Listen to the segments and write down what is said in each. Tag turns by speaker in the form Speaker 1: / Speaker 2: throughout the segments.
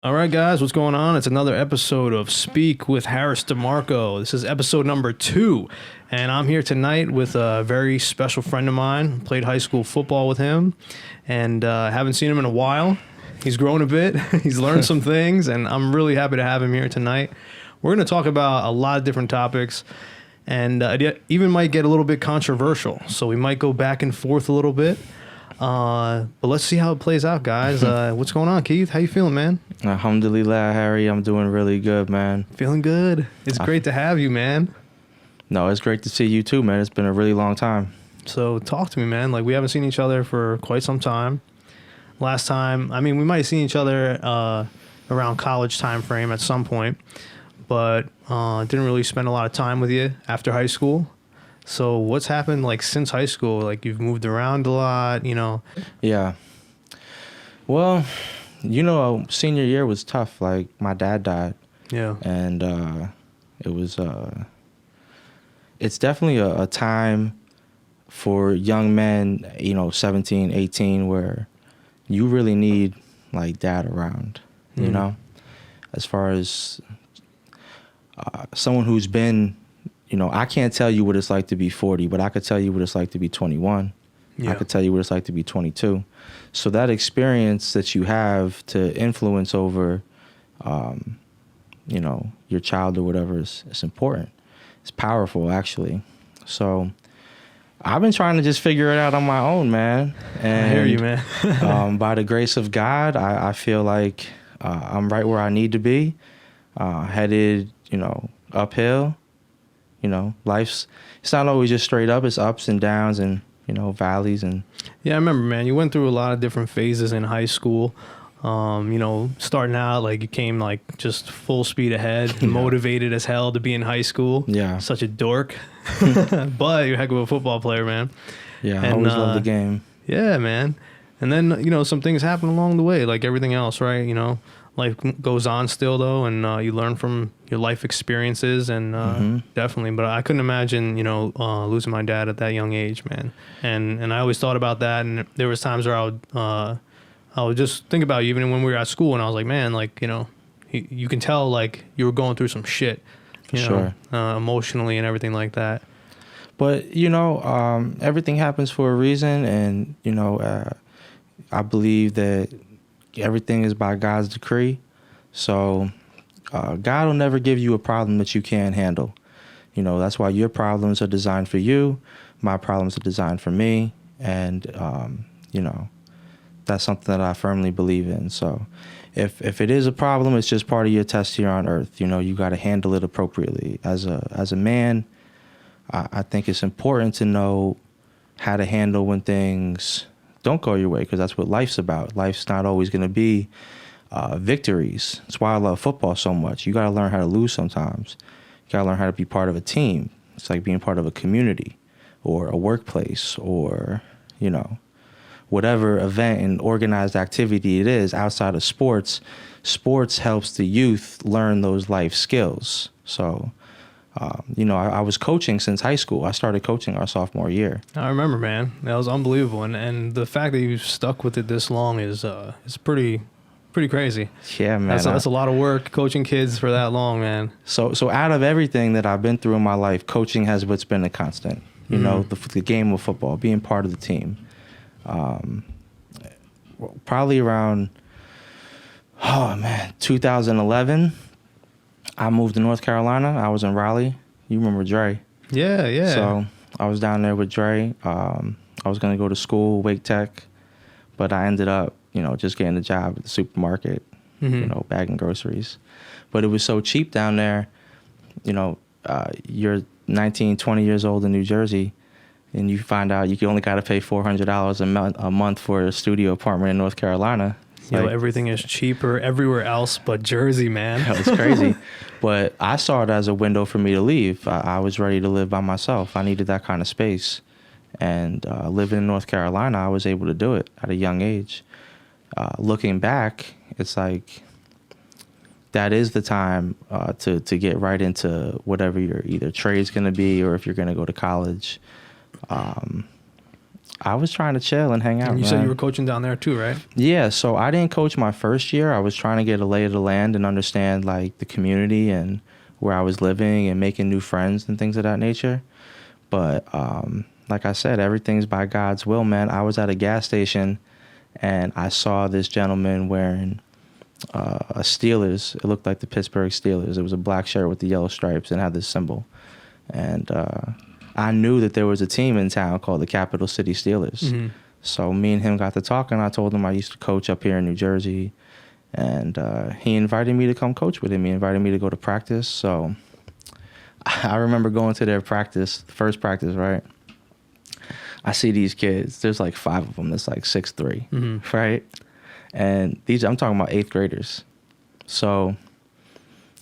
Speaker 1: All right, guys, what's going on? It's another episode of Speak with Harris DeMarco. This is episode number 2, and I'm here tonight with a very special friend of mine. Played high school football with him, and haven't seen him in a while. He's grown a bit. He's learned some things, and I'm really happy to have him here tonight. We're going to talk about a lot of different topics, and it even might get a little bit controversial, so we might go back and forth a little bit. But let's see how it plays out, guys. What's going on, Keith? How you feeling, man?
Speaker 2: Alhamdulillah, Harry. I'm doing really good, man.
Speaker 1: Feeling good. It's great to have you, man.
Speaker 2: No, it's great to see you too, man. It's been a really long time.
Speaker 1: So talk to me, man. Like, we haven't seen each other for quite some time. Last time, I mean, we might have seen each other around college time frame at some point, but didn't really spend a lot of time with you after high school. So what's happened, like, since high school? Like, you've moved around a lot, you know?
Speaker 2: Yeah. Well, senior year was tough. Like, my dad died.
Speaker 1: Yeah.
Speaker 2: And it's definitely a time for young men, 17, 18, where you really need, like, dad around, you know? As far as someone who's been... I can't tell you what it's like to be 40, but I could tell you what it's like to be 21. Yeah. I could tell you what it's like to be 22. So that experience that you have to influence over, your child or whatever is important. It's powerful, actually. So I've been trying to just figure it out on my own, man. And,
Speaker 1: I hear you, man.
Speaker 2: by the grace of God, I feel like I'm right where I need to be, headed, uphill. It's not always just straight up. It's ups and downs and, valleys. And
Speaker 1: yeah, I remember, man, you went through a lot of different phases in high school. Starting out, like, you came, like, just full speed ahead, motivated as hell to be in high school.
Speaker 2: Yeah.
Speaker 1: Such a dork. But you're a heck of a football player, man.
Speaker 2: Yeah, I always loved the game.
Speaker 1: Yeah, man. And then, some things happen along the way, like everything else, right? Life goes on still, though, and you learn from your life experiences, and definitely. But I couldn't imagine, losing my dad at that young age, man. And I always thought about that, and there was times where I would just think about you, even when we were at school, and I was like, man, like, you can tell, like, you were going through some shit,
Speaker 2: Sure.
Speaker 1: Emotionally and everything like that.
Speaker 2: But, everything happens for a reason, and, I believe that everything is by God's decree. So God will never give you a problem that you can't handle. That's why your problems are designed for you. My problems are designed for me. And, that's something that I firmly believe in. So if it is a problem, it's just part of your test here on earth. You got to handle it appropriately. As a man, I think it's important to know how to handle when things don't go your way, because that's what life's about. Life's not always going to be victories. That's why I love football so much. You got to learn how to lose sometimes. You got to learn how to be part of a team. It's like being part of a community or a workplace or, whatever event and organized activity it is outside of sports. Sports helps the youth learn those life skills. So, I was coaching since high school. I started coaching our sophomore year.
Speaker 1: I remember, man. That was unbelievable. And the fact that you've stuck with it this long is pretty crazy.
Speaker 2: Yeah, man.
Speaker 1: That's a lot of work, coaching kids for that long, man.
Speaker 2: So out of everything that I've been through in my life, coaching has what's been a constant. The game of football, being part of the team. Probably around, 2011, I moved to North Carolina. I was in Raleigh. You remember Dre?
Speaker 1: Yeah.
Speaker 2: So I was down there with Dre. I was going to go to school, Wake Tech, but I ended up, just getting a job at the supermarket, bagging groceries. But it was so cheap down there. You're 19, 20 years old in New Jersey, and you find out you only got to pay $400 a month for a studio apartment in North Carolina.
Speaker 1: Everything is cheaper everywhere else but Jersey, man.
Speaker 2: That was crazy. But I saw it as a window for me to leave. I was ready to live by myself. I needed that kind of space. And living in North Carolina, I was able to do it at a young age. Looking back, it's like that is the time to get right into whatever your either trade's going to be or if you're going to go to college. I was trying to chill and hang out.
Speaker 1: And you
Speaker 2: man.
Speaker 1: said you were coaching down there too, right?
Speaker 2: Yeah, so I didn't coach my first year. I was trying to get a lay of the land and understand like the community and where I was living and making new friends and things of that nature. But like I said, everything's by God's will, man. I was at a gas station and I saw this gentleman wearing a Steelers. It looked like the Pittsburgh Steelers. It was a black shirt with the yellow stripes and had this symbol. And I knew that there was a team in town called the Capital City Steelers. Mm-hmm. So me and him got to talking. I told him I used to coach up here in New Jersey. And he invited me to come coach with him. He invited me to go to practice. So I remember going to their practice, first practice, right? I see these kids. There's like 5 of them that's like 6'3", mm-hmm. right? And I'm talking about 8th graders. So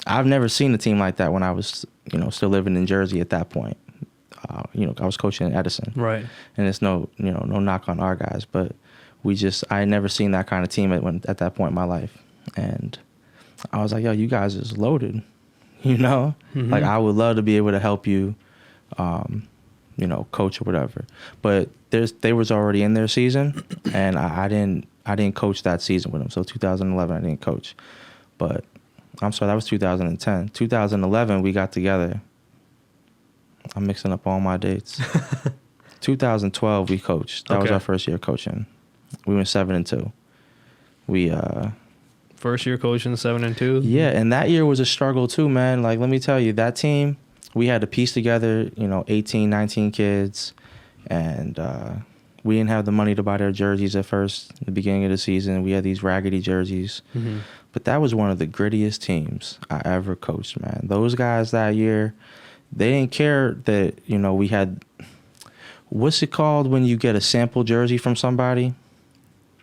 Speaker 2: I've never seen a team like that when I was, still living in Jersey at that point. I was coaching in Edison.
Speaker 1: Right.
Speaker 2: And it's no knock on our guys, but I had never seen that kind of team at that point in my life. And I was like, yo, you guys is loaded, Mm-hmm. Like I would love to be able to help you, coach or whatever. But they was already in their season, and I didn't coach that season with them. So 2011, I didn't coach. But I'm sorry, that was 2010. 2011, we got together. I'm mixing up all my dates. 2012, we coached. That was our first year coaching. We went 7-2. We
Speaker 1: first year coaching 7-2.
Speaker 2: Yeah, and that year was a struggle too, man. Like let me tell you, that team, we had to piece together, 18, 19 kids, and we didn't have the money to buy their jerseys at first. At the beginning of the season, we had these raggedy jerseys. Mm-hmm. But that was one of the grittiest teams I ever coached, man. Those guys that year, they didn't care that, we had, what's it called when you get a sample jersey from somebody?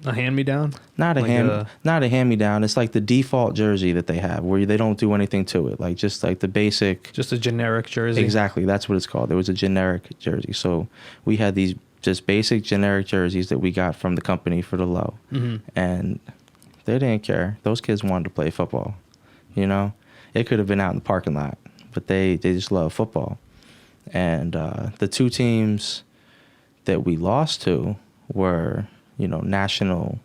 Speaker 1: A hand-me-down?
Speaker 2: Not a hand-me-down. It's like the default jersey that they have where they don't do anything to it. Like just like the basic.
Speaker 1: Just a generic jersey?
Speaker 2: Exactly. That's what it's called. It was a generic jersey. So we had these just basic generic jerseys that we got from the company for the low. Mm-hmm. And they didn't care. Those kids wanted to play football. It could have been out in the parking lot. But they just love football. And the 2 teams that we lost to were, national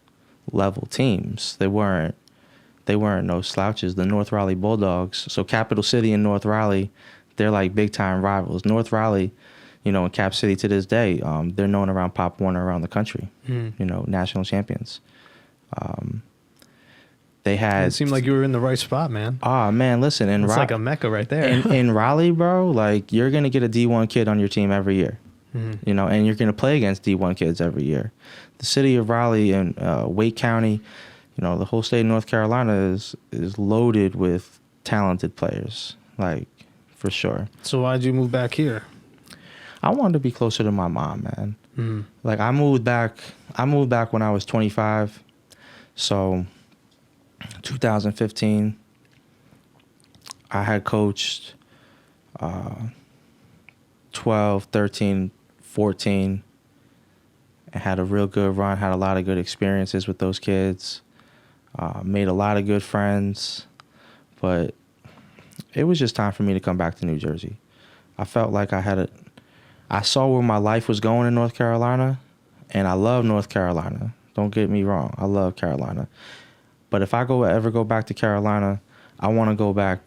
Speaker 2: level teams. They weren't no slouches. The North Raleigh Bulldogs, so Capital City and North Raleigh, they're like big time rivals. North Raleigh, in Cap City to this day, they're known around Pop Warner around the country, national champions. They had.
Speaker 1: It seemed like you were in the right spot, man.
Speaker 2: Oh man, listen,
Speaker 1: it's like a mecca right there.
Speaker 2: in Raleigh, bro, like you're gonna get a D1 kid on your team every year, and you're gonna play against D1 kids every year. The city of Raleigh and Wake County, the whole state of North Carolina is loaded with talented players, like for sure.
Speaker 1: So why'd you move back here?
Speaker 2: I wanted to be closer to my mom, man. Mm. Like I moved back when I was 25, so. 2015, I had coached 12, 13, 14, and had a real good run, had a lot of good experiences with those kids, made a lot of good friends, but it was just time for me to come back to New Jersey. I felt like I saw where my life was going in North Carolina, and I love North Carolina. Don't get me wrong, I love Carolina. But if I ever go back to Carolina, I want to go back,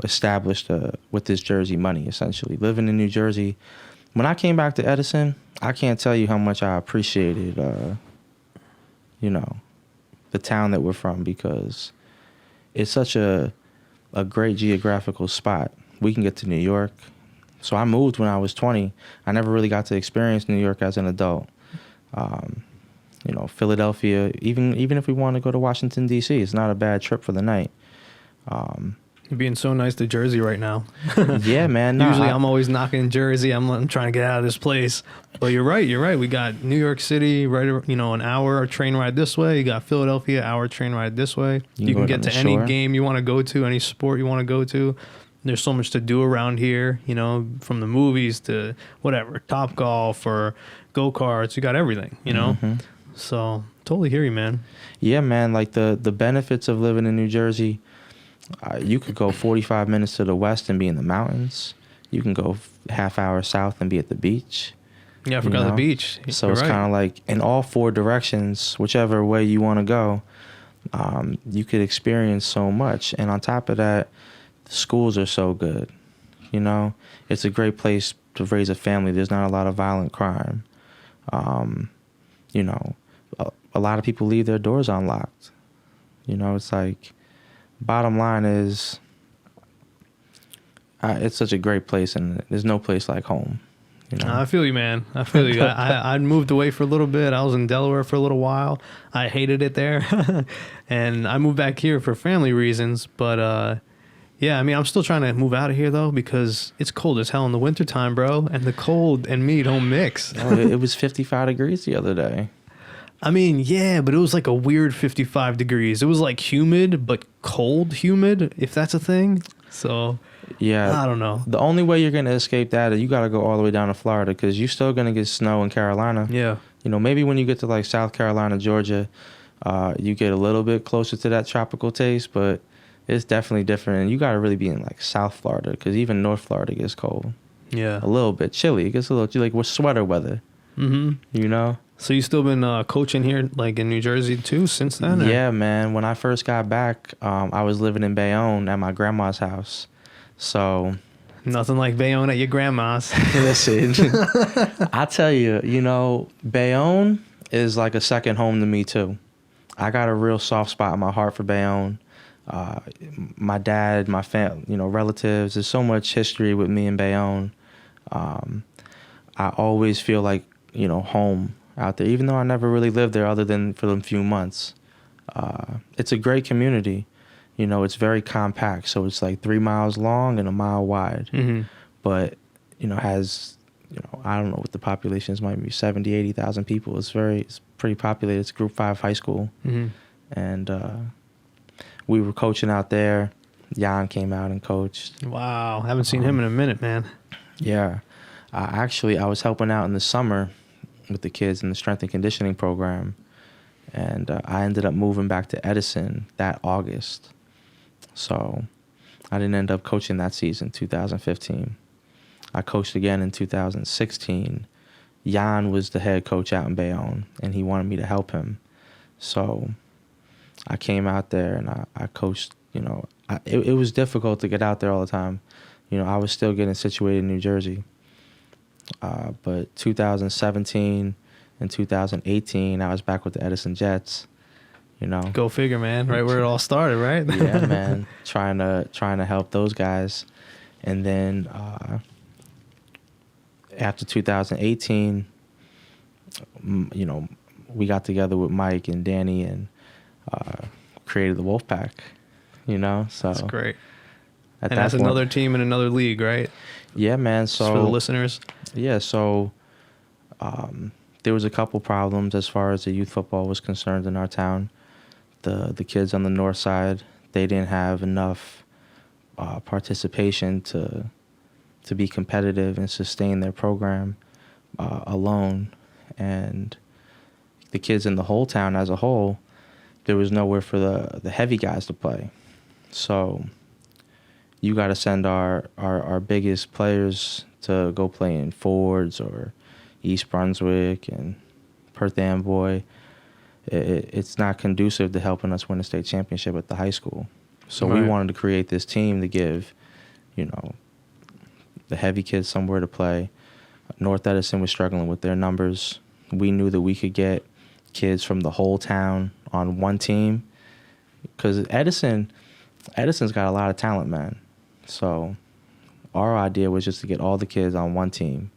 Speaker 2: established with this Jersey money, essentially. Living in New Jersey, when I came back to Edison, I can't tell you how much I appreciated, the town that we're from, because it's such a great geographical spot. We can get to New York. So I moved when I was 20. I never really got to experience New York as an adult. Philadelphia, even if we want to go to Washington, D.C., it's not a bad trip for the night.
Speaker 1: You're being so nice to Jersey right now.
Speaker 2: Yeah, man.
Speaker 1: Usually I'm always knocking Jersey. I'm trying to get out of this place. But you're right. We got New York City, right, an hour train ride this way. You got Philadelphia, hour train ride this way. You can get to any game you want to go to, any sport you want to go to. There's so much to do around here, from the movies to whatever, Top Golf or go-karts. You got everything, Mm-hmm. So totally hear you, man.
Speaker 2: Yeah, man. Like the benefits of living in New Jersey, you could go 45 minutes to the west and be in the mountains. You can go half hour south and be at the beach.
Speaker 1: Yeah, I forgot the beach.
Speaker 2: So
Speaker 1: You're
Speaker 2: it's
Speaker 1: right.
Speaker 2: kind of like in all four directions, whichever way you want to go, you could experience so much. And on top of that, the schools are so good. You know, it's a great place to raise a family. There's not a lot of violent crime. You know, a lot of people leave their doors unlocked. You know, it's like, bottom line is, it's such a great place, and there's no place like home. You know?
Speaker 1: I feel you, man. I feel you. I moved away for a little bit. I was in Delaware for a little while. I hated it there. And I moved back here for family reasons. But, yeah, I mean, I'm still trying to move out of here, though, because it's cold as hell in the wintertime, bro. And the cold and me don't mix.
Speaker 2: Oh, it was 55 degrees the other day.
Speaker 1: I mean, yeah, but it was like a weird 55 degrees. It was like humid, but cold humid, if that's a thing. So,
Speaker 2: yeah,
Speaker 1: I don't know.
Speaker 2: The only way you're going to escape that is you got to go all the way down to Florida, because you're still going to get snow in Carolina.
Speaker 1: Yeah.
Speaker 2: You know, maybe when you get to like South Carolina, Georgia, you get a little bit closer to that tropical taste, but it's definitely different. And you got to really be in like South Florida, because even North Florida gets cold.
Speaker 1: Yeah.
Speaker 2: A little bit chilly. It gets a little like with sweater weather.
Speaker 1: Mm-hmm.
Speaker 2: You know?
Speaker 1: So you still been coaching here, like in New Jersey too, since then? Or?
Speaker 2: Yeah, man. When I first got back, I was living in Bayonne at my grandma's house. So
Speaker 1: Nothing like Bayonne at your grandma's.
Speaker 2: listen, I tell you, you know, Bayonne is like a second home to me too. I got a real soft spot in my heart for Bayonne. My dad, my family, you know, relatives. There's so much history with me in Bayonne. I always feel like, you know, home out there, even though I never really lived there other than for them few months. It's a great community. You know, it's very compact. So it's like 3 miles long and a mile wide.
Speaker 1: Mm-hmm.
Speaker 2: But, you know, has, you know, I don't know what the population is, might be 70, 80,000 people. It's pretty populated. It's Group 5 high school.
Speaker 1: Mm-hmm.
Speaker 2: And we were coaching out there. Jan came out and coached.
Speaker 1: Wow. Haven't seen him in a minute, man.
Speaker 2: Yeah. Actually, I was helping out in the summer with the kids in the strength and conditioning program. And I ended up moving back to Edison that August. So I didn't end up coaching that season, 2015. I coached again in 2016. Jan was the head coach out in Bayonne, and he wanted me to help him. So I came out there and I coached. You know, it was difficult to get out there all the time. You know, I was still getting situated in New Jersey. But 2017 and 2018, I was back with the Edison Jets. You know,
Speaker 1: Go figure, man. Right where it all started, right?
Speaker 2: yeah, man. Trying to help those guys, and then after 2018, you know, we got together with Mike and Danny and created the Wolfpack. You know, so
Speaker 1: That's great.
Speaker 2: At
Speaker 1: And
Speaker 2: that
Speaker 1: that's
Speaker 2: point,
Speaker 1: another team in another league, right?
Speaker 2: Yeah, man. So
Speaker 1: Just for the listeners.
Speaker 2: yeah, so there was a couple problems as far as the youth football was concerned in our town. The kids on the north side, they didn't have enough participation to be competitive and sustain their program alone. And the kids in the whole town as a whole, there was nowhere for the heavy guys to play. So you got to send our biggest players to go play in Fords or East Brunswick and Perth Amboy. It's not conducive to helping us win a state championship at the high school. So
Speaker 1: Right.
Speaker 2: we wanted to create this team to give, you know, the heavy kids somewhere to play. North Edison was struggling with their numbers. We knew that we could get kids from the whole town on one team, because Edison's got a lot of talent, man. So our idea was just to get all the kids on one team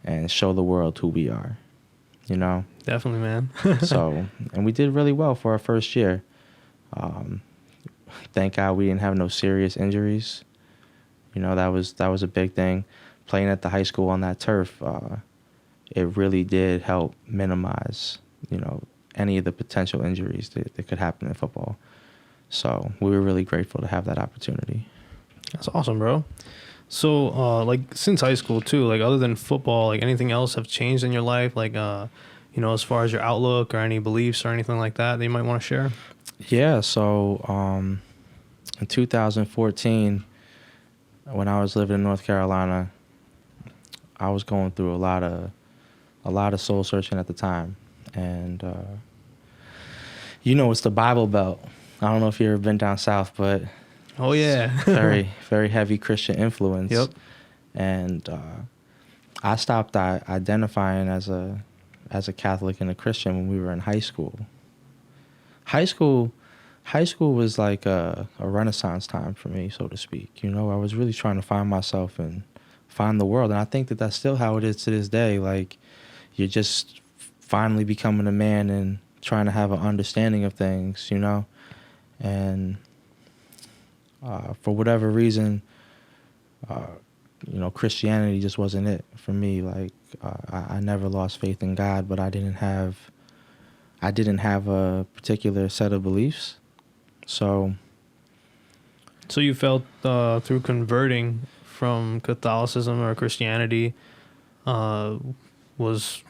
Speaker 2: and show the world who we are, you know?
Speaker 1: Definitely, man.
Speaker 2: So, and we did really well for our first year. Thank God we didn't have no serious injuries. You know, that was a big thing. Playing at the high school on that turf, it really did help minimize, you know, any of the potential injuries that could happen in football. So we were really grateful to have that opportunity.
Speaker 1: That's awesome, bro. So, like, since high school, too, like, other than football, like, anything else have changed in your life? Like, you know, as far as your outlook or any beliefs or anything like that you might want to share?
Speaker 2: Yeah, so in 2014, when I was living in North Carolina, I was going through a lot of a lot of soul searching at the time. And, it's the Bible Belt. I don't know if you've ever been down south, but
Speaker 1: oh yeah,
Speaker 2: very, very heavy Christian influence.
Speaker 1: Yep. And
Speaker 2: I stopped identifying as a Catholic and a Christian when we were in high school. High school was like a renaissance time for me, so to speak. I was really trying to find myself and find the world. And I think that that's still how it is to this day. Like, you're just finally becoming a man and trying to have an understanding of things, And for whatever reason, Christianity just wasn't it for me. Like, I never lost faith in God, but I didn't have a particular set of beliefs. So
Speaker 1: you felt through converting from Catholicism or Christianity was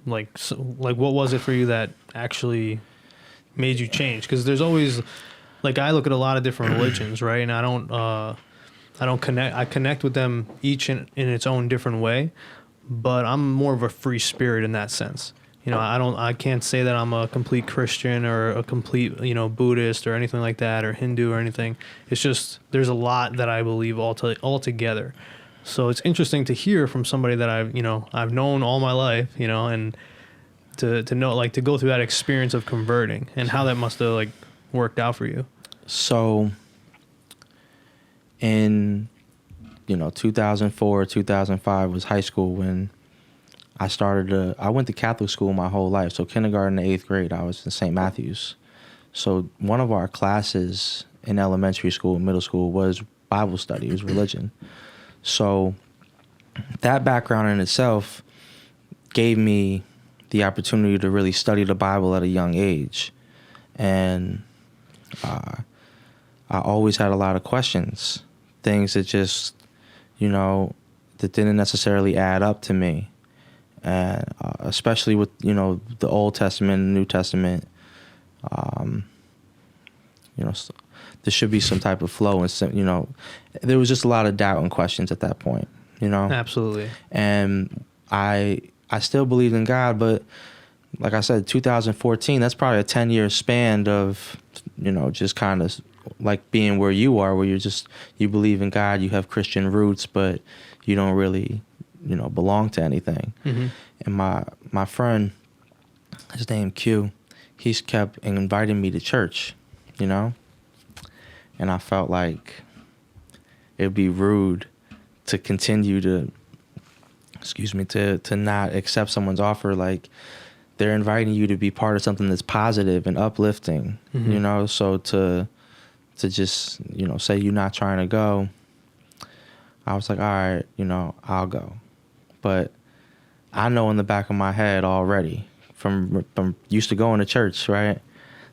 Speaker 1: like what was it for you that actually made you change? Because there's always, like, I look at a lot of different religions, right? And I don't connect. I connect with them each in its own different way, but I'm more of a free spirit in that sense. I can't say that I'm a complete Christian or a complete, Buddhist or anything like that, or Hindu or anything. It's just, there's a lot that I believe altogether. So it's interesting to hear from somebody that I've known all my life, and to know, like, to go through that experience of converting and how that must have, like, worked out for you.
Speaker 2: So in, 2004, 2005 was high school when I went to Catholic school my whole life. So kindergarten to 8th grade, I was in St. Matthew's. So one of our classes in elementary school and middle school was Bible study, it was religion. So that background in itself gave me the opportunity to really study the Bible at a young age. And I always had a lot of questions, things that just, that didn't necessarily add up to me. And especially with, the Old Testament and New Testament, there should be some type of flow. And, there was just a lot of doubt and questions at that point,
Speaker 1: Absolutely.
Speaker 2: And I still believed in God, but like I said, 2014, that's probably a 10-year span of, just kind of like being where you are, where you believe in God, you have Christian roots, but you don't really belong to anything.
Speaker 1: Mm-hmm.
Speaker 2: And my friend, his name Q, he's kept inviting me to church, and I felt like it'd be rude to continue to not accept someone's offer. Like, they're inviting you to be part of something that's positive and uplifting,
Speaker 1: mm-hmm.
Speaker 2: So to just, say you're not trying to go, I was like, all right, I'll go. But I know in the back of my head already, from used to going to church, right,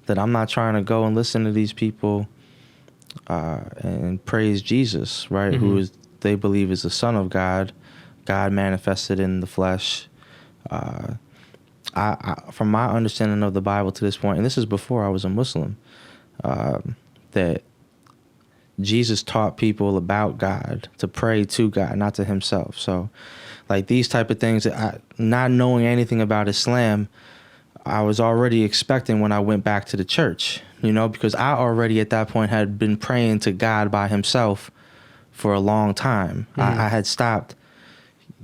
Speaker 2: that I'm not trying to go and listen to these people and praise Jesus, right,
Speaker 1: mm-hmm.
Speaker 2: who they believe is the Son of God, God manifested in the flesh. I from my understanding of the Bible to this point, and this is before I was a Muslim, that Jesus taught people about God, to pray to God, not to himself. So, like, these type of things, not knowing anything about Islam, I was already expecting when I went back to the church, because I already at that point had been praying to God by himself for a long time. Mm-hmm. I had stopped,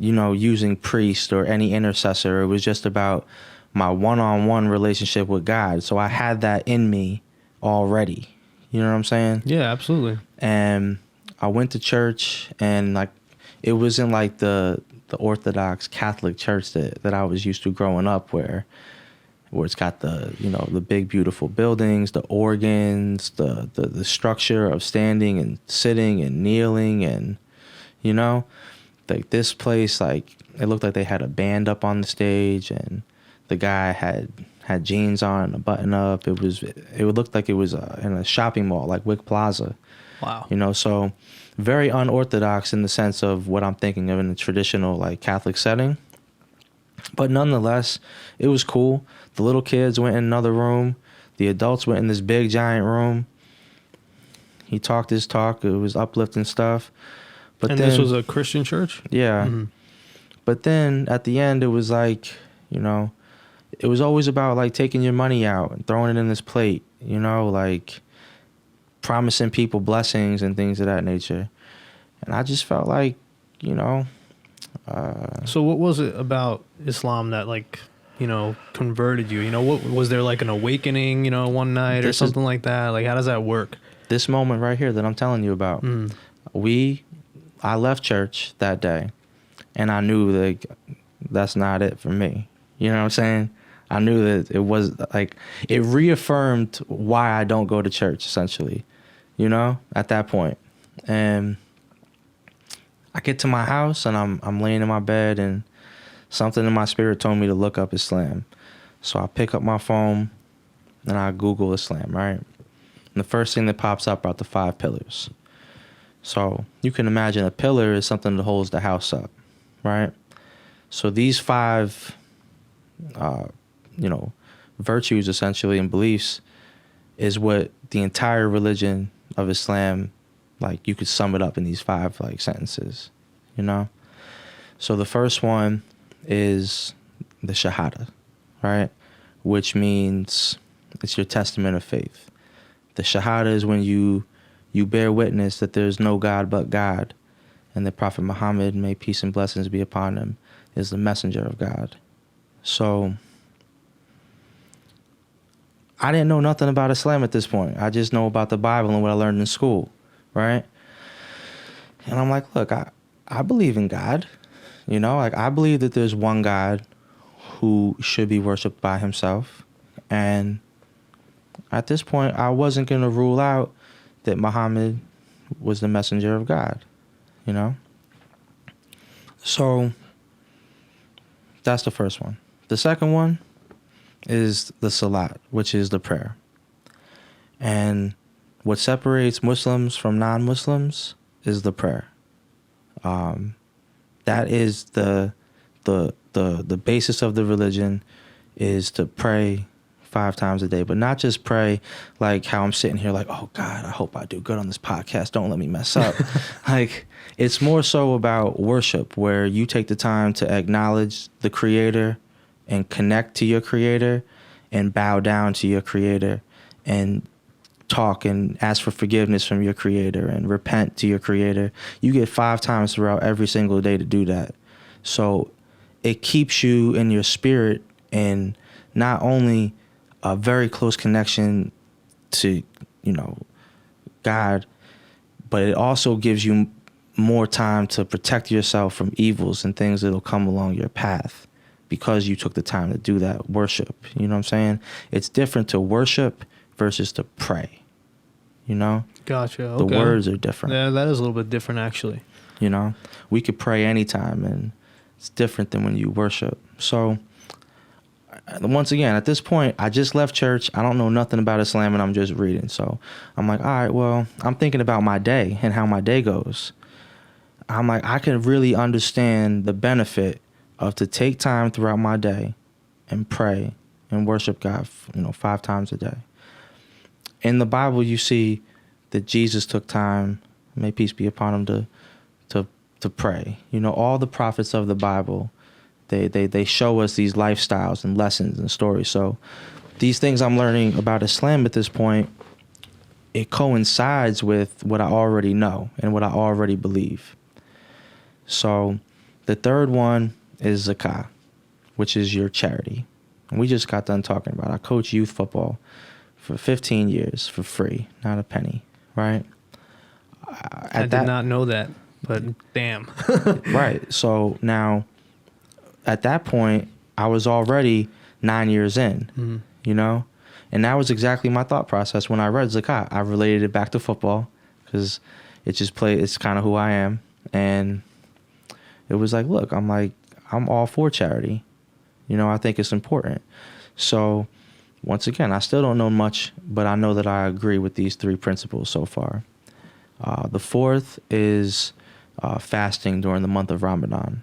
Speaker 2: using priest or any intercessor. It was just about my one-on-one relationship with God. So I had that in me already. You know what I'm saying?
Speaker 1: Yeah, absolutely.
Speaker 2: And I went to church, and like, it wasn't like the Orthodox Catholic church that I was used to growing up, where it's got the big beautiful buildings, the organs, the structure of standing and sitting and kneeling, and like, this place, like, it looked like they had a band up on the stage, and the guy had jeans on and a button up. It would look like it was in a shopping mall, like Wick Plaza.
Speaker 1: Wow.
Speaker 2: So very unorthodox in the sense of what I'm thinking of in a traditional, like, Catholic setting. But nonetheless, it was cool. The little kids went in another room. The adults went in this big giant room. He talked his talk. It was uplifting stuff. But
Speaker 1: and
Speaker 2: then,
Speaker 1: this was a Christian church?
Speaker 2: Yeah.
Speaker 1: Mm-hmm.
Speaker 2: But then at the end, it was like, you know. It was always about like taking your money out and throwing it in this plate, you know, like promising people blessings and things of that nature. And I just felt like, you know.
Speaker 1: So what was it about Islam that like, you know, converted you? You know, what was there like an awakening, you know, one night or something like that? Like, how does that work?
Speaker 2: This moment right here that I'm telling you about. I left church that day and I knew like that's not it for me. You know what I'm saying? I knew that it was like, it reaffirmed why I don't go to church, essentially, you know, at that point. And I get to my house and I'm laying in my bed and something in my spirit told me to look up Islam. So I pick up my phone and I Google Islam, right? And the first thing that pops up are the 5 pillars. So you can imagine a pillar is something that holds the house up, right? So these 5, you know, virtues essentially and beliefs is what the entire religion of Islam, like you could sum it up in these 5 like sentences, you know? So the first one is the Shahada, right? Which means it's your testament of faith. The Shahada is when you bear witness that there's no God but God, and that Prophet Muhammad, may peace and blessings be upon him, is the messenger of God. So I didn't know nothing about Islam at this point. I just know about the Bible and what I learned in school, right? And I'm like, look, I believe in God. You know, like I believe that there's one God who should be worshipped by himself. And at this point, I wasn't going to rule out that Muhammad was the messenger of God, you know? So that's the first one. The second one is the salat, which is the prayer. And what separates Muslims from non-Muslims is the prayer. That is the basis of the religion, is to pray 5 times a day, but not just pray like how I'm sitting here like, oh God, I hope I do good on this podcast. Don't let me mess up. Like, it's more so about worship, where you take the time to acknowledge the Creator and connect to your Creator and bow down to your Creator and talk and ask for forgiveness from your Creator and repent to your Creator. You get 5 times throughout every single day to do that. So it keeps you in your spirit and not only a very close connection to, you know, God, but it also gives you more time to protect yourself from evils and things that'll come along your path because you took the time to do that worship. You know what I'm saying? It's different to worship versus to pray, you know?
Speaker 1: Gotcha. Okay.
Speaker 2: The words are different.
Speaker 1: Yeah, that is a little bit different, actually.
Speaker 2: You know, we could pray anytime, and it's different than when you worship. So once again, at this point, I just left church. I don't know nothing about Islam, and I'm just reading. So I'm like, all right, well, I'm thinking about my day and how my day goes. I'm like, I can really understand the benefit of to take time throughout my day and pray and worship God, 5 times a day. In the Bible, you see that Jesus took time, may peace be upon him, to pray. You know, all the prophets of the Bible, they show us these lifestyles and lessons and stories. So these things I'm learning about Islam at this point, it coincides with what I already know and what I already believe. So the third one is zakah, which is your charity. And we just got done talking about it. I coach youth football for 15 years for free, not a penny, right?
Speaker 1: I did not know that, but damn.
Speaker 2: Right. So now, at that point, I was already 9 years in, you know? And that was exactly my thought process when I read zakah. I related it back to football because it's kind of who I am. And it was like, look, I'm all for charity. You know, I think it's important. So once again, I still don't know much, but I know that I agree with these 3 principles so far. The fourth is fasting during the month of Ramadan.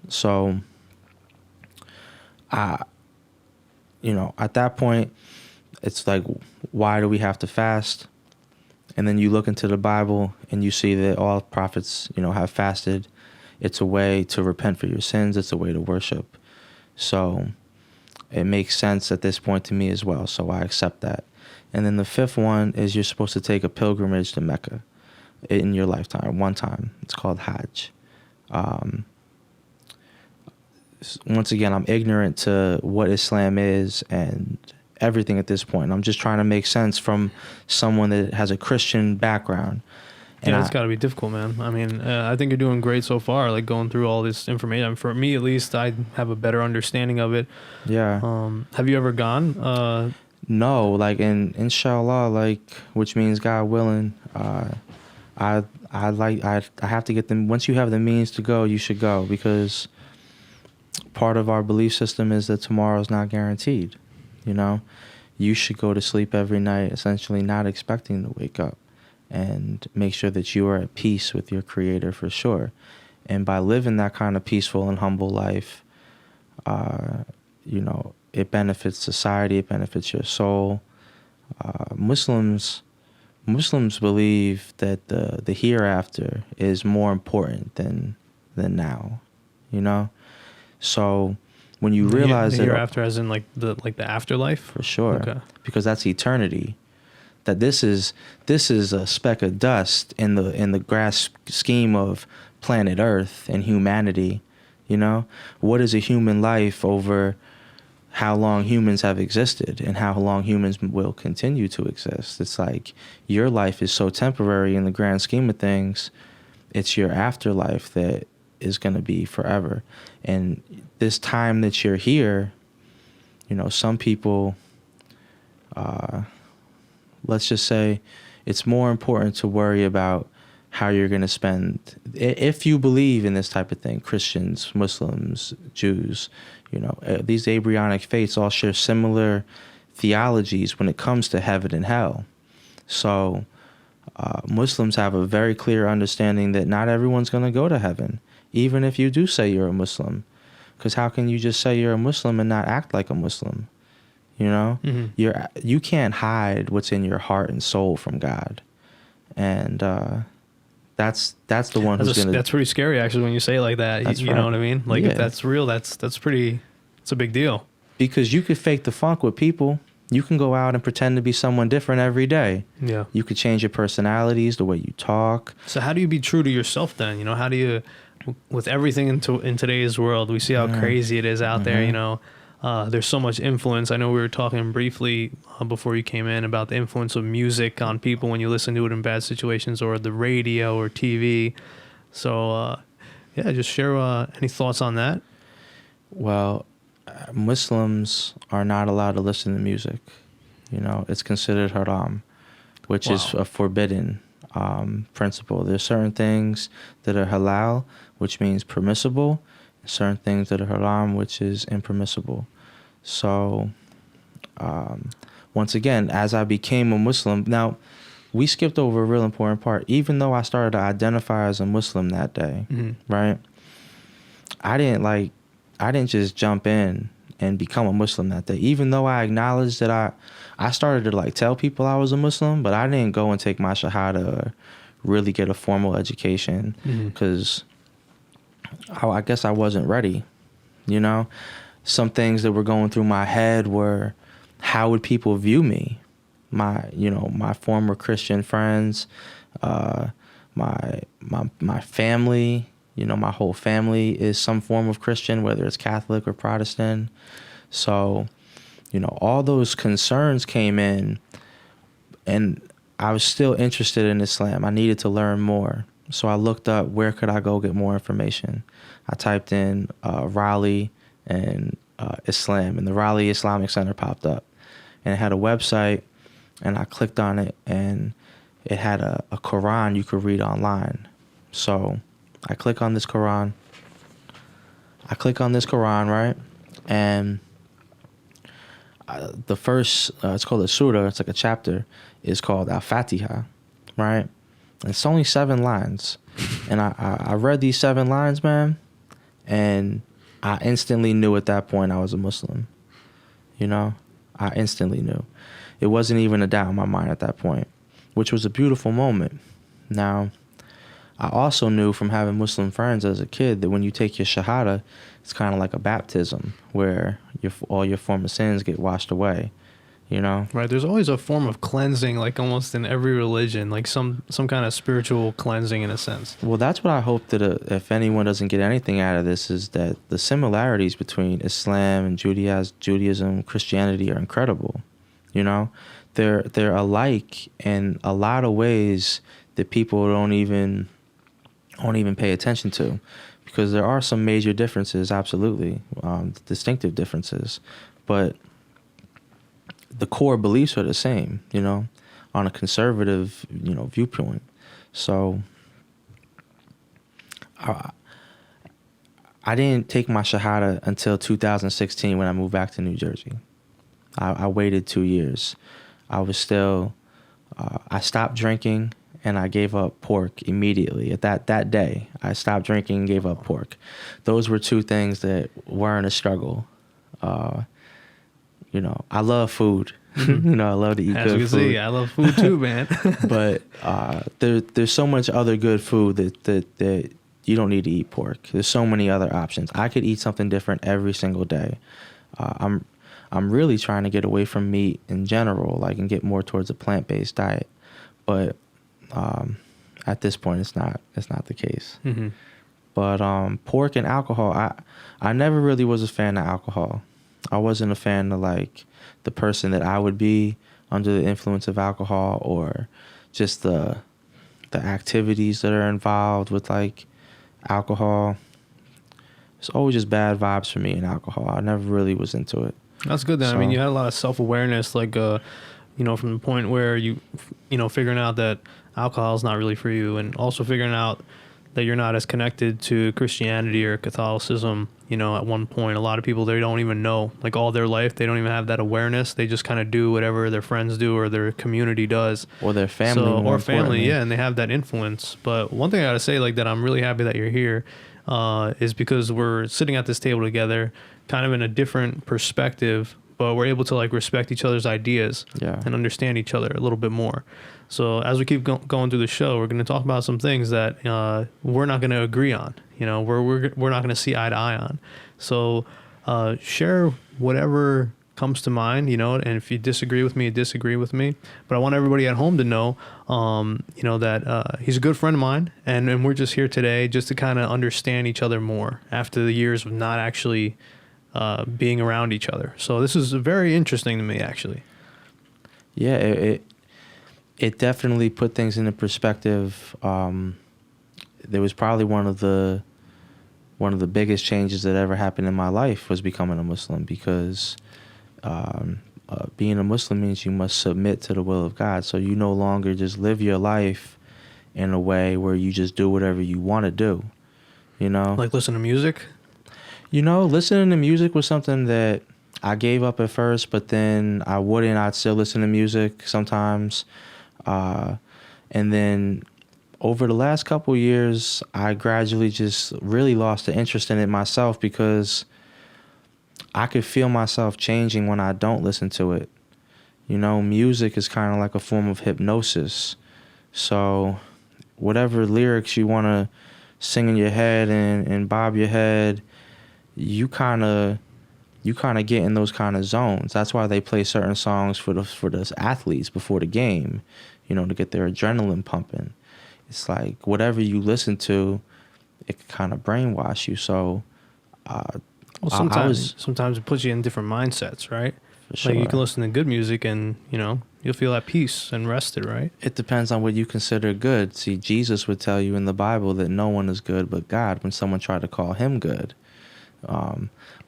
Speaker 2: So, at that point, it's like, why do we have to fast? And then you look into the Bible and you see that all prophets, have fasted. It's a way to repent for your sins. It's a way to worship. So it makes sense at this point to me as well, so I accept that. And then the fifth one is you're supposed to take a pilgrimage to Mecca in your lifetime, one time. It's called Hajj. Once again, I'm ignorant to what Islam is and everything at this point. I'm just trying to make sense from someone that has a Christian background. And
Speaker 1: yeah, it's got to be difficult, man. I mean, I think you're doing great so far, like going through all this information. For me, at least, I have a better understanding of it.
Speaker 2: Yeah.
Speaker 1: Have you ever gone?
Speaker 2: No, like, inshallah, like, which means God willing, I have to get them. Once you have the means to go, you should go, because part of our belief system is that tomorrow is not guaranteed. You know, you should go to sleep every night essentially not expecting to wake up, and make sure that you are at peace with your Creator for sure. And by living that kind of peaceful and humble life, you know, it benefits society, it benefits your soul. Muslims believe that the hereafter is more important than now, you know. So when you realize
Speaker 1: the
Speaker 2: that
Speaker 1: hereafter, as in like the afterlife,
Speaker 2: for sure,
Speaker 1: okay,
Speaker 2: because that's eternity. That this is a speck of dust in the grand scheme of planet Earth and humanity. You know, what is a human life over how long humans have existed and how long humans will continue to exist? It's like your life is so temporary in the grand scheme of things. It's your afterlife that is going to be forever. And this time that you're here, you know, some people, let's just say it's more important to worry about how you're going to spend, if you believe in this type of thing. Christians, Muslims, Jews, you know, these embryonic faiths all share similar theologies when it comes to heaven and hell. So Muslims have a very clear understanding that not everyone's going to go to heaven, even if you do say you're a Muslim. Because how can you just say you're a Muslim and not act like a Muslim? You know, you can't hide what's in your heart and soul from God, and that's the one who's gonna.
Speaker 1: That's pretty scary, actually, when you say it like that. You know what I mean? Like, if that's real, that's pretty. It's a big deal. Because
Speaker 2: you could fake the funk with people. You can go out and pretend to be someone different every day.
Speaker 1: Yeah.
Speaker 2: You could change your personalities, the way you talk.
Speaker 1: So how do you be true to yourself then? You know, how do you, with everything in today's world, we see how crazy it is out there. You know. There's so much influence. I know we were talking briefly before you came in about the influence of music on people when you listen to it in bad situations, or the radio or TV. So, yeah, just share any thoughts on that.
Speaker 2: Well, Muslims are not allowed to listen to music. You know, it's considered haram, which is a forbidden principle. There's certain things that are halal, which means permissible, certain things that are haram, which is impermissible. So, once again, as I became a Muslim, now we skipped over a real important part. Even though I started to identify as a Muslim that day, right? I didn't just jump in and become a Muslim that day. Even though I acknowledged that I started to like tell people I was a Muslim, but I didn't go and take my shahada or really get a formal education, because I guess I wasn't ready. You know, some things that were going through my head were, how would people view me? My former Christian friends, my family. You know, my whole family is some form of Christian, whether it's Catholic or Protestant. So, you know, all those concerns came in, and I was still interested in Islam. I needed to learn more. So I looked up, where could I go get more information? I typed in Raleigh and Islam, and the Raleigh Islamic Center popped up. And it had a website, and I clicked on it, and it had a Quran you could read online. So I click on this Quran, right? And the first, it's called a surah, it's like a chapter, is called Al-Fatiha, right? And it's only 7 lines. And I read these 7 lines, man, and I instantly knew at that point I was a Muslim. You know, I instantly knew. It wasn't even a doubt in my mind at that point, which was a beautiful moment. Now, I also knew from having Muslim friends as a kid that when you take your shahada, it's kind of like a baptism where all your former sins get washed away, you know?
Speaker 1: Right. There's always a form of cleansing, like almost in every religion, like some kind of spiritual cleansing in a sense.
Speaker 2: Well, that's what I hope that if anyone doesn't get anything out of this, is that the similarities between Islam and Judaism, Christianity are incredible. You know, they're alike in a lot of ways that people don't even pay attention to, because there are some major differences, absolutely, distinctive differences, but the core beliefs are the same, you know, on a conservative, you know, viewpoint. So I didn't take my shahada until 2016 when I moved back to New Jersey. I waited 2 years. I was still, I stopped drinking and I gave up pork immediately. At that day, I stopped drinking and gave up pork. Those were two things that weren't a struggle. You know, I love food. You know, I love to eat
Speaker 1: As
Speaker 2: good
Speaker 1: you can
Speaker 2: food.
Speaker 1: see, I love food too, man.
Speaker 2: But there's so much other good food that you don't need to eat pork. There's so many other options. I could eat something different every single day. I'm really trying to get away from meat in general, like, and get more towards a plant-based diet. But at this point, it's not the case.
Speaker 1: Mm-hmm.
Speaker 2: But pork and alcohol, I never really was a fan of alcohol. I wasn't a fan of, like, the person that I would be under the influence of alcohol, or just the activities that are involved with, like, alcohol. It's always just bad vibes for me in alcohol. I never really was into it.
Speaker 1: That's good then.
Speaker 2: So,
Speaker 1: I mean, you had a lot of self-awareness, like, you know, from the point where you know, figuring out that alcohol is not really for you, and also figuring out that you're not as connected to Christianity or Catholicism. You know, at one point, a lot of people, they don't even know, like, all their life, they don't even have that awareness. They just kind of do whatever their friends do or their community does.
Speaker 2: or their family.
Speaker 1: Or family, yeah, and they have that influence. But one thing I gotta say, like, that I'm really happy that you're here, is because we're sitting at this table together, kind of in a different perspective, but we're able to, like, respect each other's ideas,
Speaker 2: Yeah.
Speaker 1: and understand each other a little bit more. So as we keep going through the show, we're going to talk about some things that we're not going to agree on. You know, we're not going to see eye to eye on. So share whatever comes to mind, you know, and if you disagree with me, disagree with me. But I want everybody at home to know, you know, that he's a good friend of mine, and we're just here today just to kind of understand each other more after the years of not actually being around each other. So this is very interesting to me, actually.
Speaker 2: Yeah, it definitely put things into perspective. There was probably one of the biggest changes that ever happened in my life was becoming a Muslim, because being a Muslim means you must submit to the will of God. So you no longer just live your life in a way where you just do whatever you want to do, you know?
Speaker 1: Like listen to music?
Speaker 2: You know, listening to music was something that I gave up at first, but then I'd still listen to music sometimes. And then over the last couple of years, I gradually just really lost the interest in it myself, because I could feel myself changing when I don't listen to it. You know, music is kind of like a form of hypnosis. So whatever lyrics you want to sing in your head and bob your head, you kind of get in those kind of zones. That's why they play certain songs for the athletes before the game, you know, to get their adrenaline pumping. It's like whatever you listen to, it can kind of brainwash you. So,
Speaker 1: Well, sometimes it puts you in different mindsets, right?
Speaker 2: For sure.
Speaker 1: Like you can listen to good music and, you know, you'll feel at peace and rested, right?
Speaker 2: It depends on what you consider good. See, Jesus would tell you in the Bible that no one is good but God when someone tried to call him good.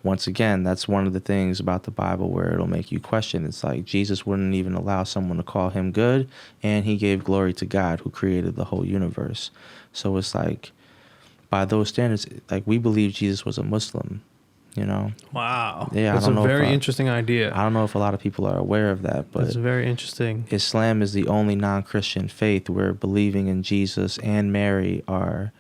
Speaker 2: Once again, that's one of the things about the Bible where it'll make you question. It's like Jesus wouldn't even allow someone to call him good, and he gave glory to God who created the whole universe. So it's like, by those standards, like, we believe Jesus was a Muslim, you know?
Speaker 1: Wow.
Speaker 2: Yeah,
Speaker 1: That's
Speaker 2: I don't
Speaker 1: a
Speaker 2: know
Speaker 1: very interesting idea.
Speaker 2: I don't know if a lot of people are aware of that, but
Speaker 1: It's very interesting.
Speaker 2: Islam is the only non-Christian faith where believing in Jesus and Mary are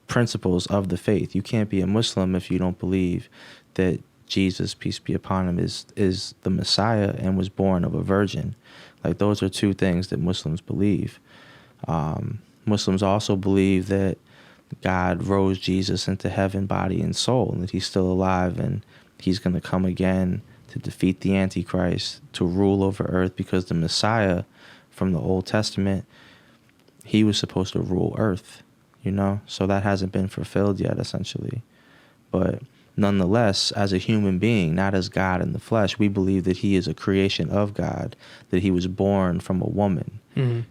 Speaker 2: principles of the faith. You can't be a Muslim if you don't believe that Jesus, peace be upon him, is the Messiah and was born of a virgin. Like, those are two things that Muslims believe. Muslims also believe that God rose Jesus into heaven, body and soul, and that he's still alive and he's going to come again to defeat the Antichrist, to rule over earth, because the Messiah from the Old Testament, he was supposed to rule earth, you know? So that hasn't been fulfilled yet, essentially. But nonetheless, as a human being, not as God in the flesh, we believe that he is a creation of God, that he was born from a woman,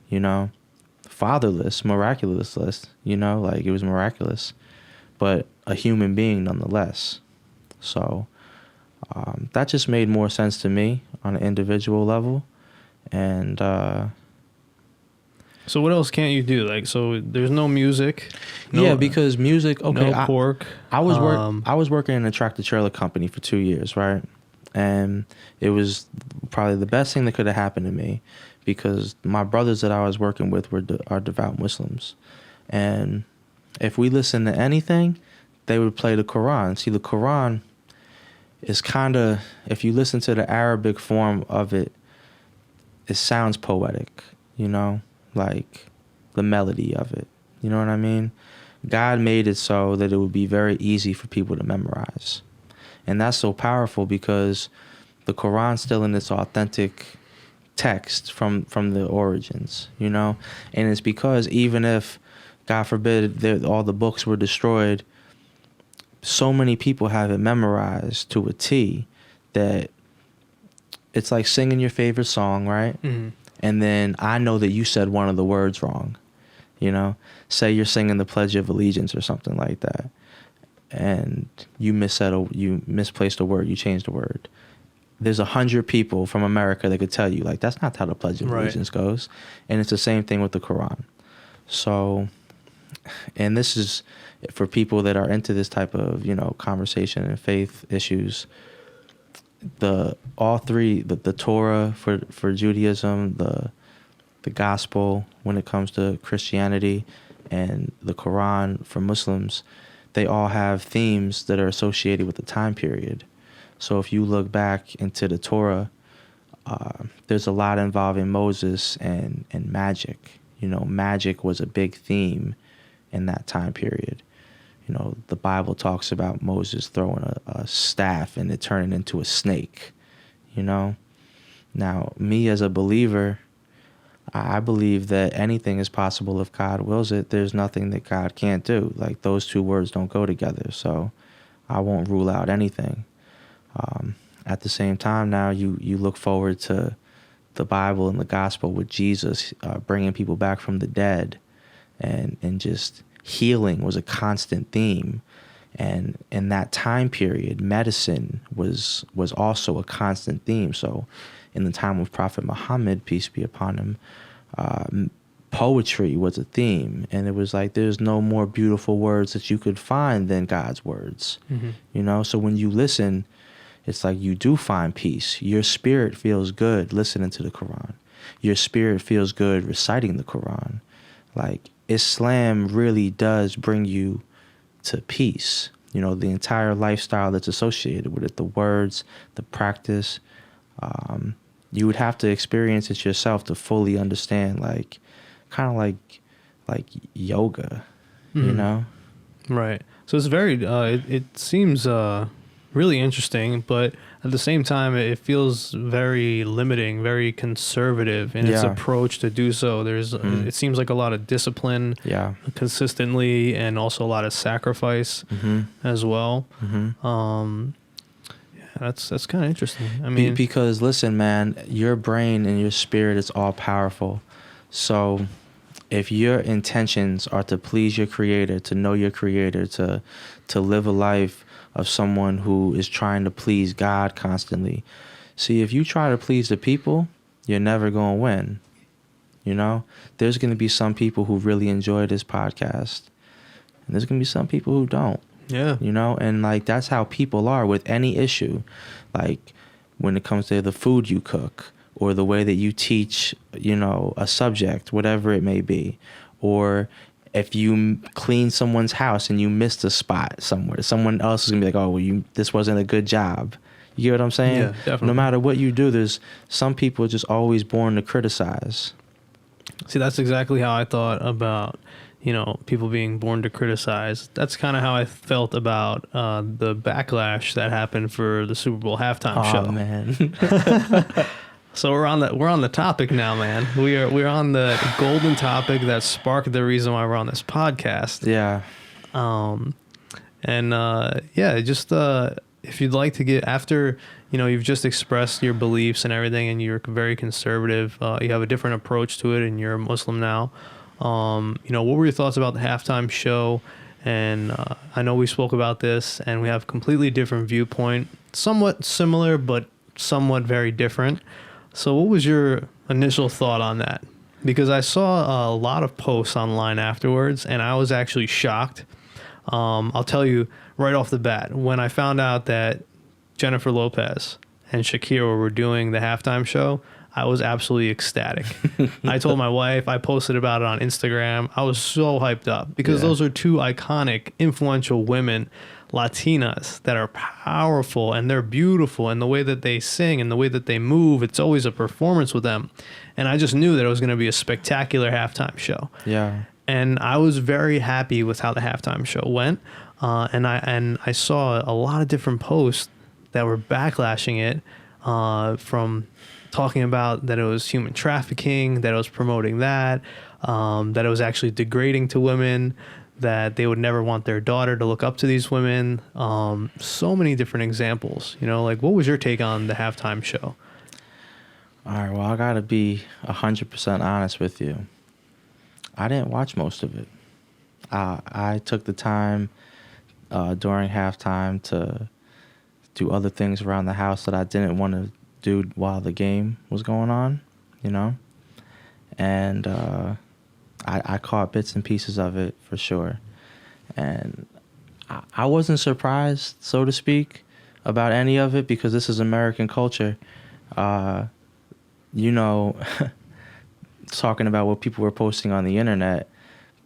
Speaker 2: you know? Fatherless, miraculous, you know, like it was miraculous, but a human being nonetheless. So that just made more sense to me on an individual level. And
Speaker 1: so what else can't you do? Like, so there's no music.
Speaker 2: Yeah, because music. Okay,
Speaker 1: no pork.
Speaker 2: I was working in a tractor trailer company for 2 years, right? And it was probably the best thing that could have happened to me, because my brothers that I was working with are devout Muslims, and if we listened to anything, they would play the Quran. See, the Quran is kind of, if you listen to the Arabic form of it, it sounds poetic, you know, like the melody of it. You know what I mean? God made it so that it would be very easy for people to memorize. And that's so powerful because the Quran's still in its authentic text from the origins, you know? And it's because even if, God forbid, all the books were destroyed, so many people have it memorized to a T that it's like singing your favorite song, right? Mm-hmm. And then I know that you said one of the words wrong, you know? Say you're singing the Pledge of Allegiance or something like that, and you misplaced a word, you changed a word. There's 100 people from America that could tell you, like, that's not how the Pledge of Allegiance goes. And it's the same thing with the Quran. So, and this is for people that are into this type of, you know, conversation and faith issues. All three, the Torah for Judaism, the gospel when it comes to Christianity, and the Quran for Muslims, they all have themes that are associated with the time period. So if you look back into the Torah, there's a lot involving Moses and magic. You know, magic was a big theme in that time period. You know, the Bible talks about Moses throwing a staff and it turning into a snake, you know. Now, me as a believer, I believe that anything is possible if God wills it. There's nothing that God can't do. Like, those two words don't go together. So I won't rule out anything. At the same time, now you look forward to the Bible and the gospel with Jesus bringing people back from the dead, and just healing was a constant theme. And in that time period, medicine was also a constant theme. So in the time of Prophet Muhammad, peace be upon him, poetry was a theme. And it was like, there's no more beautiful words that you could find than God's words. Mm-hmm. You know, so when you listen, it's like you do find peace. Your spirit feels good listening to the Quran. Your spirit feels good reciting the Quran. Like, Islam really does bring you to peace. You know, the entire lifestyle that's associated with it, the words, the practice. You would have to experience it yourself to fully understand, like, kind of like yoga, you know?
Speaker 1: Right. So it's very, it seems really interesting, but at the same time, it feels very limiting, very conservative in its approach to do so. There's, it seems like a lot of discipline consistently, and also a lot of sacrifice as well. That's kind of interesting. I mean,
Speaker 2: because listen, man, your brain and your spirit is all powerful. So if your intentions are to please your creator, to know your creator, to live a life of someone who is trying to please God constantly. See, if you try to please the people, you're never going to win. You know, there's going to be some people who really enjoy this podcast, and there's going to be some people who don't.
Speaker 1: Yeah.
Speaker 2: You know, and like, that's how people are with any issue. Like, when it comes to the food you cook, or the way that you teach, you know, a subject, whatever it may be, or if you clean someone's house and you missed a spot somewhere, someone else is gonna be like, "Oh, well, this wasn't a good job." You get what I'm saying?
Speaker 1: Yeah, definitely.
Speaker 2: No matter what you do, there's some people just always born to criticize.
Speaker 1: See, that's exactly how I thought about, people being born to criticize. That's kind of how I felt about the backlash that happened for the Super Bowl halftime show.
Speaker 2: Oh man.
Speaker 1: So we're on the topic now, man. We're on the golden topic that sparked the reason why we're on this podcast.
Speaker 2: Yeah.
Speaker 1: Just if you'd like to get after, you've just expressed your beliefs and everything, and you're very conservative. You have a different approach to it, and you're a Muslim now. What were your thoughts about the halftime show? And I know we spoke about this, and we have completely different viewpoint, somewhat similar, but somewhat very different. So what was your initial thought on that? Because I saw a lot of posts online afterwards, and I was actually shocked. I'll tell you right off the bat, when I found out that Jennifer Lopez and Shakira were doing the halftime show, I was absolutely ecstatic. I told my wife, I posted about it on Instagram. I was so hyped up because those are two iconic, influential women, Latinas, that are powerful, and they're beautiful, and the way that they sing and the way that they move, it's always a performance with them. And I just knew that it was going to be a spectacular halftime show.
Speaker 2: Yeah.
Speaker 1: And I was very happy with how the halftime show went. And I saw a lot of different posts that were backlashing it, from talking about that it was human trafficking, that it was promoting that it was actually degrading to women, that they would never want their daughter to look up to these women. So many different examples, what was your take on the halftime show?
Speaker 2: All right, well, I got to be 100% honest with you. I didn't watch most of it. I took the time during halftime to do other things around the house that I didn't want to do while the game was going on, And I caught bits and pieces of it for sure. And I wasn't surprised, so to speak, about any of it because this is American culture. Talking about what people were posting on the internet,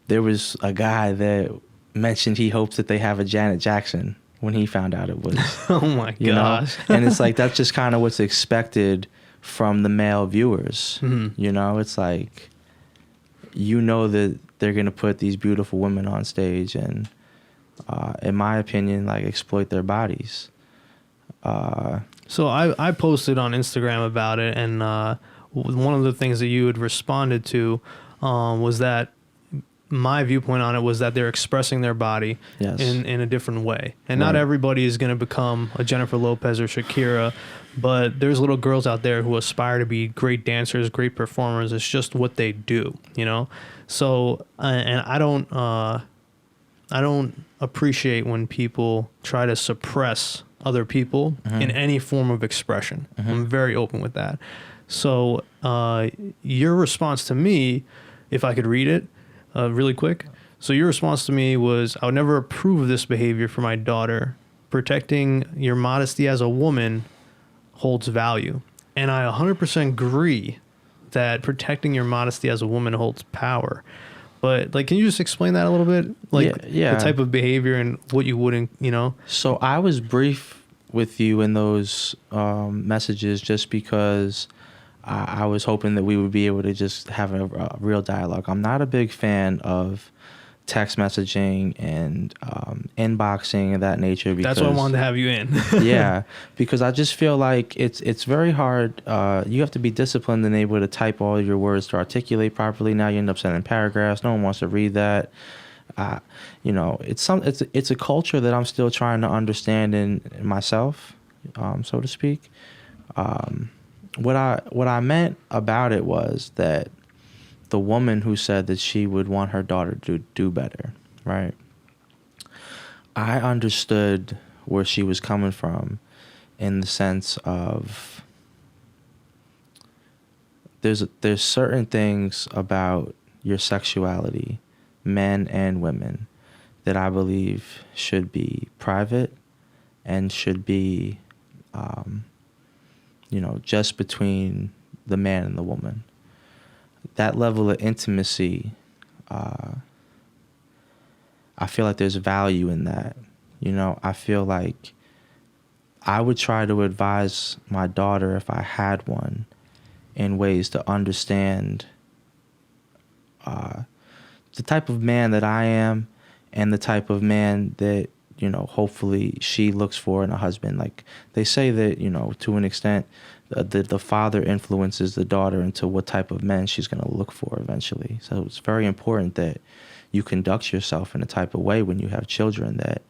Speaker 2: there was a guy that mentioned he hopes that they have a Janet Jackson when he found out it was.
Speaker 1: Oh my gosh.
Speaker 2: And it's like, that's just kind of what's expected from the male viewers. Mm-hmm. It's like, that they're going to put these beautiful women on stage and, in my opinion, like exploit their bodies.
Speaker 1: So I posted on Instagram about it, and one of the things that you had responded to was that my viewpoint on it was that they're expressing their body in a different way. And not everybody is going to become a Jennifer Lopez or Shakira, but there's little girls out there who aspire to be great dancers, great performers. It's just what they do, So, and I don't appreciate when people try to suppress other people in any form of expression. I'm very open with that. So your response to me, if I could read it really quick. So your response to me was, I would never approve of this behavior for my daughter. Protecting your modesty as a woman holds value. And I 100% agree that protecting your modesty as a woman holds power. But can you just explain that a little bit? The type of behavior and what you wouldn't,
Speaker 2: So I was brief with you in those messages just because I was hoping that we would be able to just have a real dialogue. I'm not a big fan of text messaging and inboxing and that nature. Because,
Speaker 1: that's why I wanted to have you in.
Speaker 2: Yeah, because I just feel like it's very hard. You have to be disciplined and able to type all your words to articulate properly. Now you end up sending paragraphs. No one wants to read that. It's a culture that I'm still trying to understand in myself, so to speak. What I meant about it was that the woman who said that she would want her daughter to do better, right? I understood where she was coming from in the sense of there's certain things about your sexuality, men and women, that I believe should be private and should be just between the man and the woman. That level of intimacy, I feel like there's value in that. I feel like I would try to advise my daughter, if I had one, in ways to understand the type of man that I am and the type of man that, hopefully she looks for in a husband. Like they say that, to an extent, the father influences the daughter into what type of men she's going to look for eventually. So it's very important that you conduct yourself in a type of way when you have children that,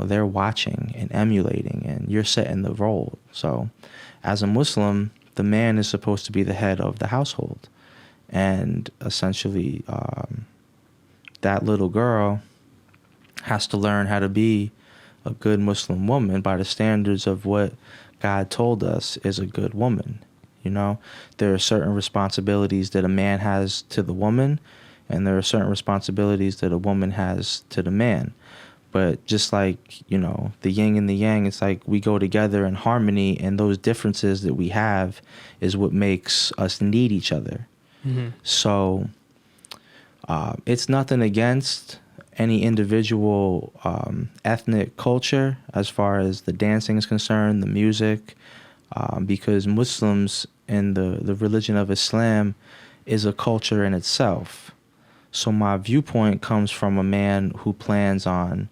Speaker 2: they're watching and emulating, and you're setting the role. So as a Muslim, the man is supposed to be the head of the household. And essentially, that little girl has to learn how to be a good Muslim woman by the standards of what God told us is a good woman. There are certain responsibilities that a man has to the woman, and there are certain responsibilities that a woman has to the man. But just like, the yin and the yang, it's like we go together in harmony, and those differences that we have is what makes us need each other. Mm-hmm. So it's nothing against any individual ethnic culture as far as the dancing is concerned, the music, because Muslims and the religion of Islam is a culture in itself. So my viewpoint comes from a man who plans on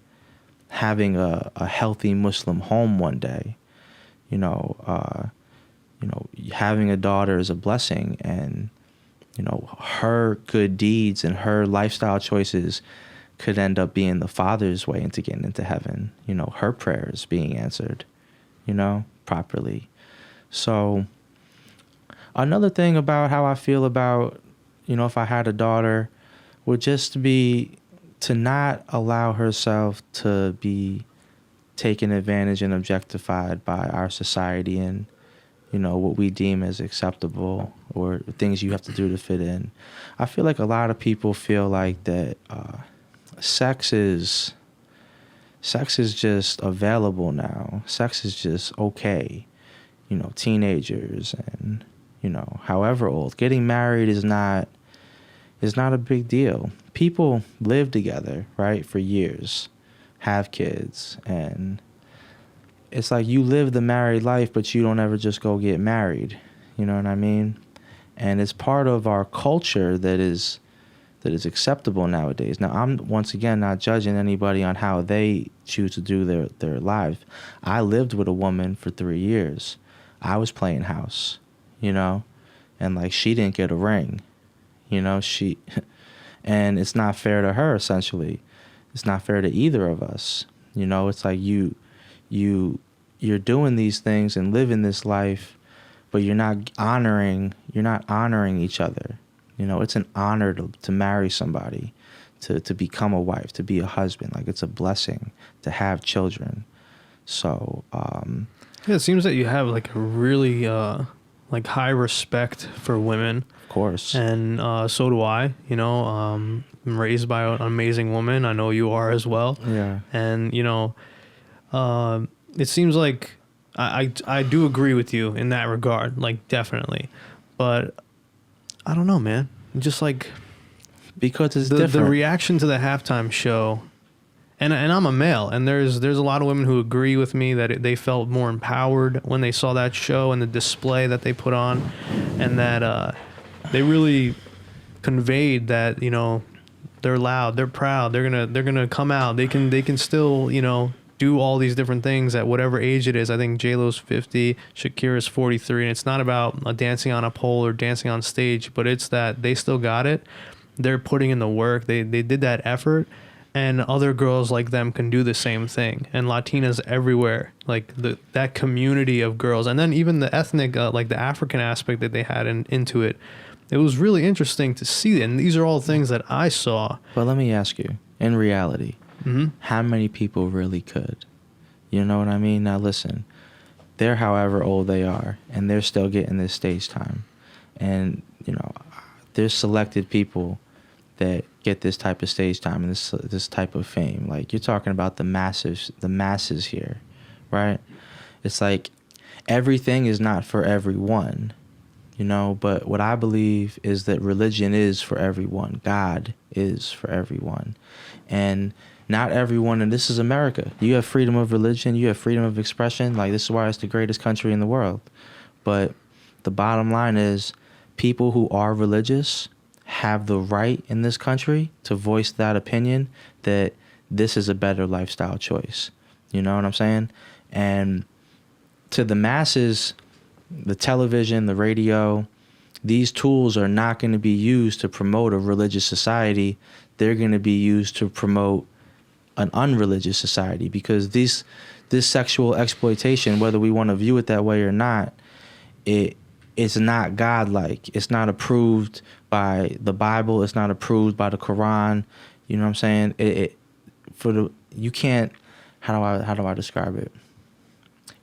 Speaker 2: having a healthy Muslim home one day. Having a daughter is a blessing, and her good deeds and her lifestyle choices could end up being the father's way into getting into heaven. Her prayers being answered, properly. So another thing about how I feel about, if I had a daughter, would just be to not allow herself to be taken advantage and objectified by our society and, what we deem as acceptable or things you have to do to fit in. I feel like a lot of people feel like that sex is just available now. Sex is just okay. Teenagers and, however old. Getting married is not a big deal. People live together, right, for years, have kids, and it's like you live the married life, but you don't ever just go get married. You know what I mean? And it's part of our culture that is acceptable nowadays. Now, I'm once again not judging anybody on how they choose to do their lives. I lived with a woman for 3 years. I was playing house, and like she didn't get a ring, and it's not fair to her, essentially. It's not fair to either of us. It's like you're doing these things and living this life, but you're not honoring each other. It's an honor to marry somebody, to become a wife, to be a husband. Like, it's a blessing to have children. So,
Speaker 1: yeah, it seems that you have like a really high respect for women.
Speaker 2: Of course.
Speaker 1: And so do I. I'm raised by an amazing woman. I know you are as well.
Speaker 2: Yeah.
Speaker 1: And it seems like I do agree with you in that regard, like, definitely. But I don't know, man. Just like,
Speaker 2: because it's
Speaker 1: the
Speaker 2: different.
Speaker 1: The reaction to the halftime show, and I'm a male, and there's a lot of women who agree with me that they felt more empowered when they saw that show and the display that they put on, and that they really conveyed that they're loud, they're proud, they're gonna come out, they can still do all these different things at whatever age it is. I think J-Lo's 50, Shakira's 43, and it's not about dancing on a pole or dancing on stage, but it's that they still got it. They're putting in the work. They did that effort, and other girls like them can do the same thing. And Latinas everywhere, like that community of girls, and then even the ethnic, like the African aspect that they had into it. It was really interesting to see, and these are all things that I saw.
Speaker 2: But let me ask you, in reality, how many people really could? You know what I mean? Now listen, they're however old they are, and they're still getting this stage time. And, there's selected people that get this type of stage time and this type of fame. Like, you're talking about the masses here, right? It's like everything is not for everyone. But what I believe is that religion is for everyone. God is for everyone. And not everyone, and this is America. You have freedom of religion. You have freedom of expression. Like, this is why it's the greatest country in the world. But the bottom line is people who are religious have the right in this country to voice that opinion that this is a better lifestyle choice. You know what I'm saying? And to the masses, the television, the radio, these tools are not going to be used to promote a religious society. They're going to be used to promote an unreligious society, because this sexual exploitation, whether we want to view it that way or not, it's not godlike. It's not approved by the Bible. It's not approved by the Quran. You know what I'm saying? You can't. How do I describe it?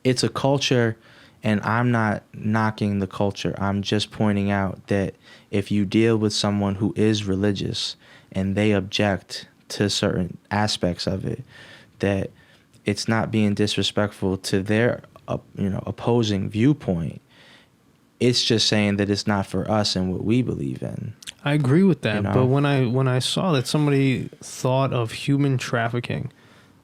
Speaker 2: It's a culture, and I'm not knocking the culture. I'm just pointing out that if you deal with someone who is religious and they object to certain aspects of it, that it's not being disrespectful to their opposing viewpoint. It's just saying that it's not for us and what we believe in.
Speaker 1: I agree with that,
Speaker 2: You know?
Speaker 1: but when I saw that somebody thought of human trafficking,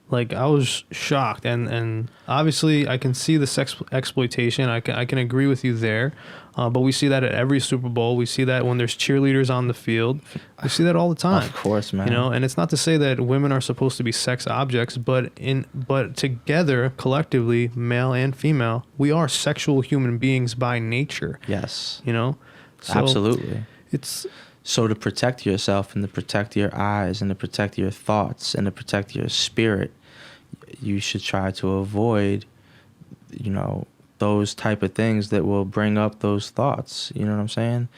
Speaker 1: like, I was shocked, and obviously I can see the sex exploitation. I can agree with you there, but we see that at every Super Bowl. We see that when there's cheerleaders on the field. We see that all the time.
Speaker 2: Of course, man.
Speaker 1: You know, and it's not to say that women are supposed to be sex objects, but together, collectively, male and female, we are sexual human beings by nature.
Speaker 2: Yes.
Speaker 1: You know, so
Speaker 2: Absolutely.
Speaker 1: It's
Speaker 2: So to protect yourself and to protect your eyes and to protect your thoughts and to protect your spirit, you should try to avoid, those type of things that will bring up those thoughts. You know what I'm saying?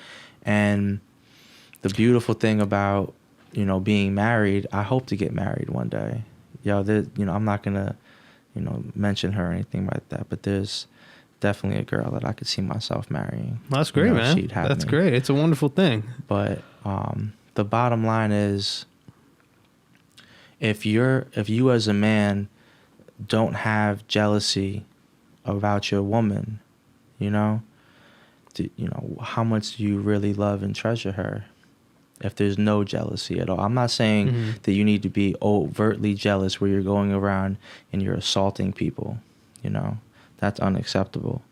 Speaker 2: And the beautiful thing about, being married, I hope to get married one day. I'm not going to, mention her or anything like that, but there's definitely a girl that I could see myself marrying.
Speaker 1: That's great, man.
Speaker 2: She'd have
Speaker 1: That's
Speaker 2: me.
Speaker 1: great. It's a wonderful thing.
Speaker 2: But the bottom line is, if you as a man don't have jealousy about your woman, how much do you really love and treasure her? If there's no jealousy at all. I'm not saying that you need to be overtly jealous where you're going around and you're assaulting people. That's unacceptable.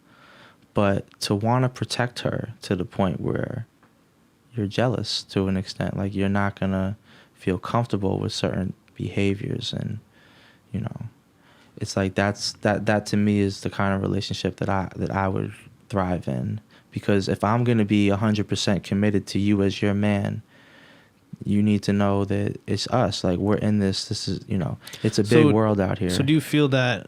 Speaker 2: But to want to protect her to the point where you're jealous to an extent, like you're not going to feel comfortable with certain behaviors, and it's like that to me is the kind of relationship that I would thrive in. Because if I'm going to be 100% committed to you as your man, you need to know that it's us. Like, we're in this. This is, it's a big world out here.
Speaker 1: So do you feel that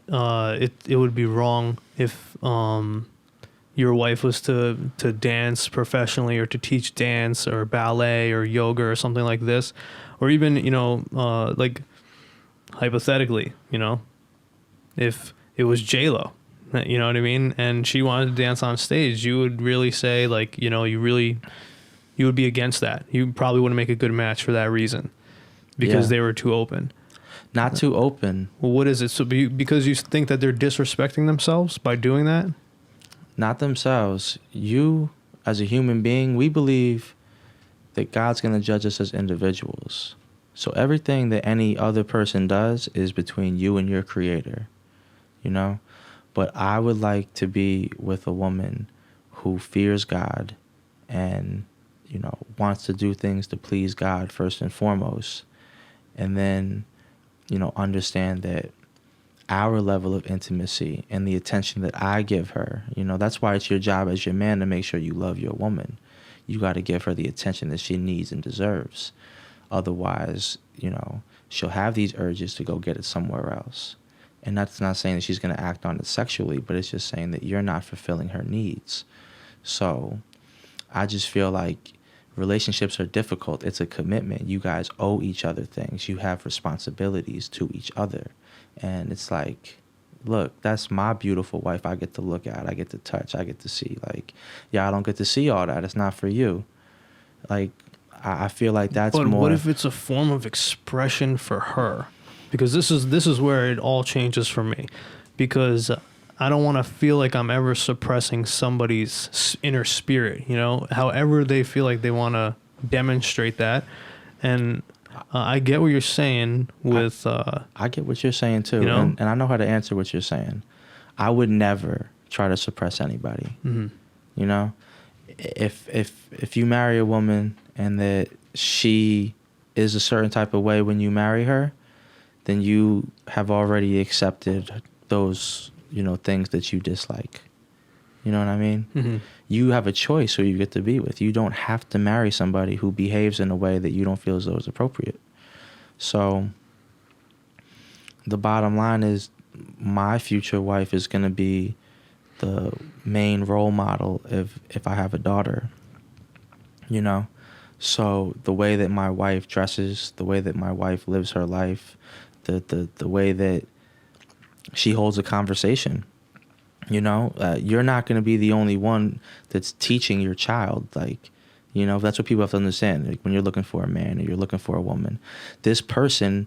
Speaker 1: it would be wrong if your wife was to dance professionally, or to teach dance or ballet or yoga or something like this? Or even, like, hypothetically, if it was J-Lo, you know what I mean? And she wanted to dance on stage, you would really say, like, you would be against that. You probably wouldn't make a good match for that reason, because they were too open.
Speaker 2: Not too open.
Speaker 1: Well, what is it? So because you think that they're disrespecting themselves by doing that?
Speaker 2: Not themselves. You, as a human being, we believe that God's going to judge us as individuals. So everything that any other person does is between you and your creator, But I would like to be with a woman who fears God and, wants to do things to please God first and foremost. And then, understand that our level of intimacy and the attention that I give her, that's why it's your job as your man to make sure you love your woman. You got to give her the attention that she needs and deserves. Otherwise, she'll have these urges to go get it somewhere else. And that's not saying that she's going to act on it sexually, but it's just saying that you're not fulfilling her needs. So I just feel like relationships are difficult. It's a commitment. You guys owe each other things. You have responsibilities to each other. And it's like, look, that's my beautiful wife I get to look at. I get to touch. I get to see. Like, I don't get to see all that. It's not for you. Like, I feel like that's more...
Speaker 1: But what if it's a form of expression for her? Because this is where it all changes for me. Because I don't want to feel like I'm ever suppressing somebody's inner spirit, however they feel like they want to demonstrate that. And I get what you're saying with...
Speaker 2: I get what you're saying too. And I know how to answer what you're saying. I would never try to suppress anybody. Mm-hmm. If you marry a woman and that she is a certain type of way when you marry her, then you have already accepted those, things that you dislike. You know what I mean?
Speaker 1: Mm-hmm.
Speaker 2: You have a choice who you get to be with. You don't have to marry somebody who behaves in a way that you don't feel as though is appropriate. So the bottom line is, my future wife is going to be the main role model if I have a daughter. So the way that my wife dresses, the way that my wife lives her life, the way that she holds a conversation, you're not going to be the only one that's teaching your child. Like, that's what people have to understand. Like, when you're looking for a man or you're looking for a woman, this person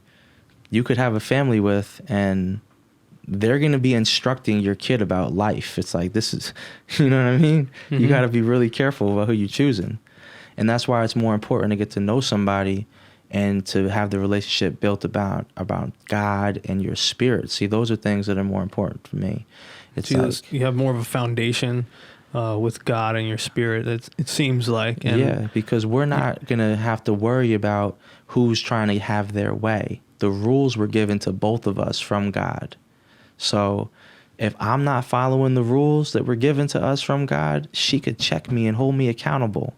Speaker 2: you could have a family with, and they're going to be instructing your kid about life. It's like, this is, you know what I mean? Mm-hmm. You got to be really careful about who you're choosing. And that's why it's more important to get to know somebody and to have the relationship built about God and your spirit. See, those are things that are more important for me. It's like,
Speaker 1: you have more of a foundation with God and your spirit, it seems like. And
Speaker 2: yeah, because we're not going to have to worry about who's trying to have their way. The rules were given to both of us from God. So if I'm not following the rules that were given to us from God, she could check me and hold me accountable.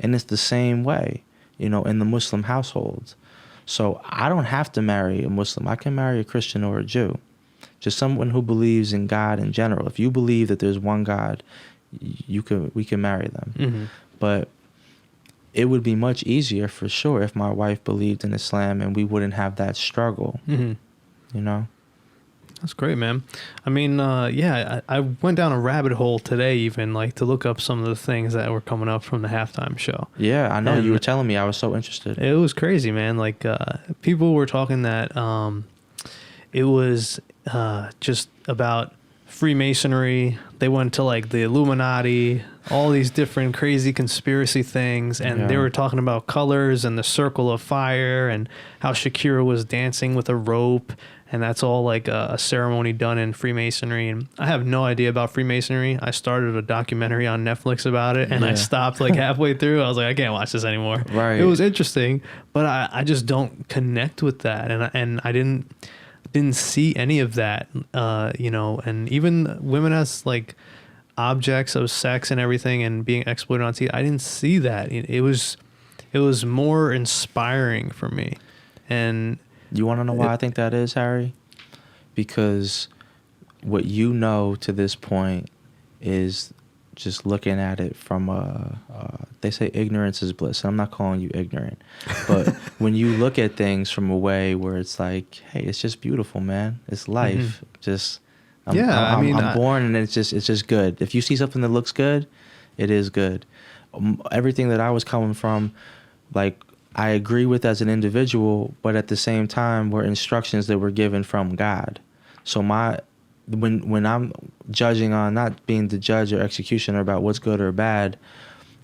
Speaker 2: And it's the same way, in the Muslim households. So I don't have to marry a Muslim. I can marry a Christian or a Jew. Just someone who believes in God in general. If you believe that there's one God, we can marry them. Mm-hmm. But it would be much easier for sure if my wife believed in Islam, and we wouldn't have that struggle. Mm-hmm.
Speaker 1: That's great, man. I mean, I went down a rabbit hole today, even like to look up some of the things that were coming up from the halftime show.
Speaker 2: Yeah, I know. And you were telling me. I was so interested.
Speaker 1: It was crazy, man. Like, people were talking that it was just about Freemasonry. They went to like the Illuminati, all these different crazy conspiracy things, and they were talking about colors and the circle of fire and how Shakira was dancing with a rope, and that's all like a ceremony done in Freemasonry. And I have no idea about Freemasonry. I started a documentary on Netflix about it, and I stopped like halfway through. I was like, I can't watch this anymore.
Speaker 2: Right.
Speaker 1: It was interesting, but I just don't connect with that, and I didn't see any of that, and even women as like objects of sex and everything and being exploited on TV. I didn't see that. It was more inspiring for me. And
Speaker 2: you want to know why I think that is, Harry? Because what you know to this point is just looking at it from they say ignorance is bliss. And I'm not calling you ignorant, but when you look at things from a way where it's like, hey, it's just beautiful, man. It's life. Mm-hmm. I'm born, and it's just good. If you see something that looks good, it is good. Everything that I was coming from, like, I agree with as an individual, but at the same time were instructions that were given from God. So when I'm judging on, not being the judge or executioner about what's good or bad,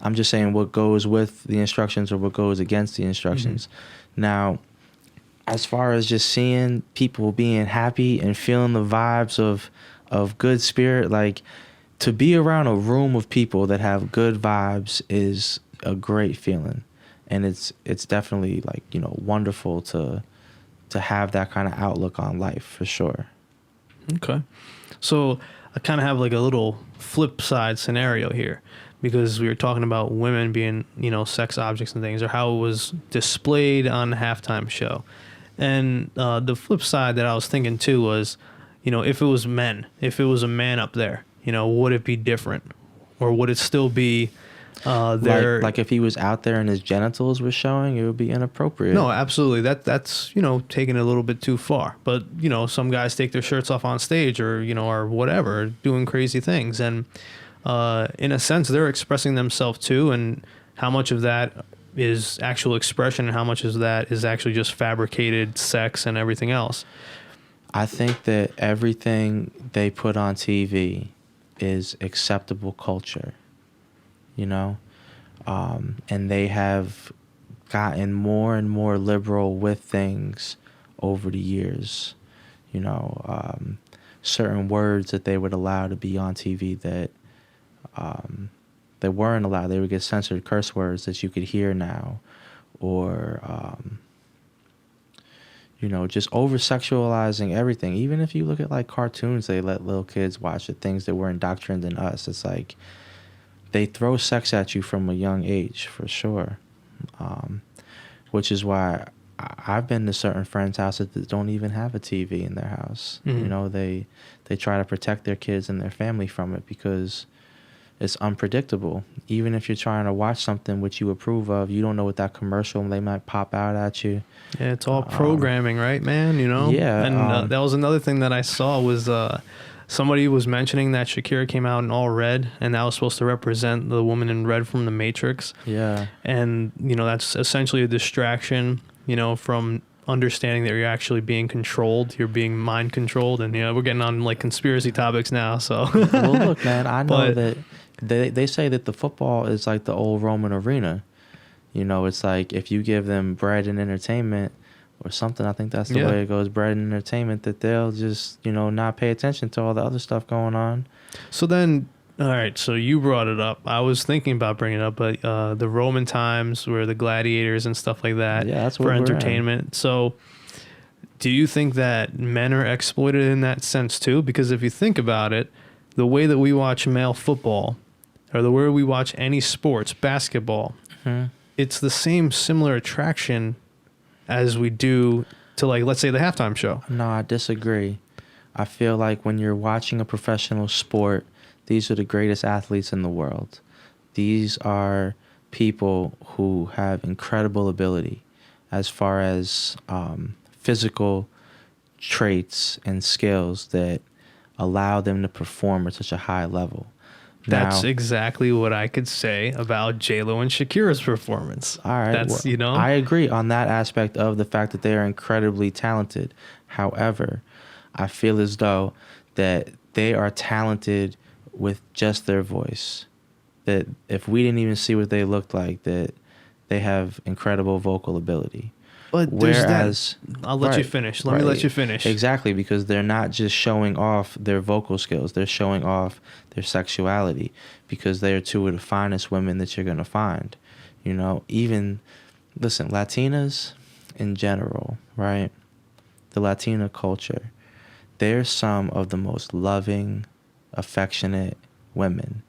Speaker 2: I'm just saying what goes with the instructions or what goes against the instructions. Mm-hmm. Now, as far as just seeing people being happy and feeling the vibes of good spirit, like, to be around a room of people that have good vibes is a great feeling. And it's definitely, like, wonderful to have that kind of outlook on life, for sure.
Speaker 1: Okay. So I kind of have like a little flip side scenario here, because we were talking about women being, sex objects and things, or how it was displayed on the halftime show. And the flip side that I was thinking too was, if it was men, if it was a man up there, would it be different? Or would it still be there?
Speaker 2: Like if he was out there and his genitals were showing, it would be inappropriate.
Speaker 1: No, absolutely. That's taking it a little bit too far. But some guys take their shirts off on stage, or or whatever, doing crazy things, and in a sense they're expressing themselves too. And how much of that is actual expression, and how much of that is actually just fabricated sex and everything else?
Speaker 2: I think that everything they put on TV is acceptable culture. And they have gotten more and more liberal with things over the years. Certain words that they would allow to be on TV that They weren't allowed. They would get censored curse words that you could hear now, or just over sexualizing everything. Even if you look at like cartoons, they let little kids watch the things that were indoctrined in us. It's like they throw sex at you from a young age, for sure. Which is why I've been to certain friends' houses that don't even have a TV in their house.
Speaker 1: Mm-hmm.
Speaker 2: They try to protect their kids and their family from it because it's unpredictable. Even if you're trying to watch something which you approve of, you don't know what that commercial, they might pop out at you.
Speaker 1: Yeah, it's all programming, right, man?
Speaker 2: Yeah.
Speaker 1: And that was another thing that I saw was somebody was mentioning that Shakira came out in all red, and that was supposed to represent the woman in red from The Matrix.
Speaker 2: Yeah.
Speaker 1: And, that's essentially a distraction, from understanding that you're actually being controlled. You're being mind controlled. And, we're getting on like conspiracy topics now. So,
Speaker 2: well, look, man, I know that they say that the football is like the old Roman arena. It's like if you give them bread and entertainment or something, I think that's the way it goes, bread and entertainment, that they'll just, not pay attention to all the other stuff going on.
Speaker 1: So then, all right, so you brought it up. I was thinking about bringing it up, but the Roman times where the gladiators and stuff like that
Speaker 2: that's
Speaker 1: for entertainment. So do you think that men are exploited in that sense too? Because if you think about it, the way that we watch male football or the way we watch any sports, basketball, it's the same similar attraction as we do to, like, let's say the halftime show.
Speaker 2: No, I disagree. I feel like when you're watching a professional sport, these are the greatest athletes in the world. These are people who have incredible ability as far as physical traits and skills that allow them to perform at such a high level.
Speaker 1: That's exactly what I could say about J-Lo and Shakira's performance.
Speaker 2: All right.
Speaker 1: That's,
Speaker 2: I agree on that aspect of the fact that they are incredibly talented. However, I feel as though that they are talented with just their voice. That if we didn't even see what they looked like, that they have incredible vocal ability.
Speaker 1: But whereas I'll let you finish. Let me let you finish.
Speaker 2: Exactly, because they're not just showing off their vocal skills. They're showing off their sexuality, because they are two of the finest women that you're going to find. Even, listen, Latinas in general, right? The Latina culture, they're some of the most loving, affectionate women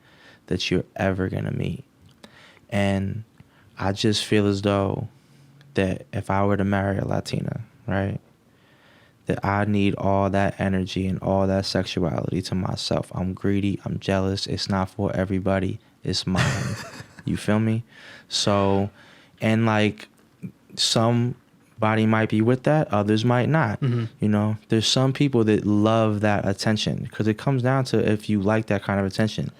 Speaker 2: that you're ever going to meet. And I just feel as though that if I were to marry a Latina, right, that I need all that energy and all that sexuality to myself. I'm greedy. I'm jealous. It's not for everybody. It's mine. You feel me? So, and like somebody might be with that. Others might not. Mm-hmm. There's some people that love that attention, because it comes down to if you like that kind of attention.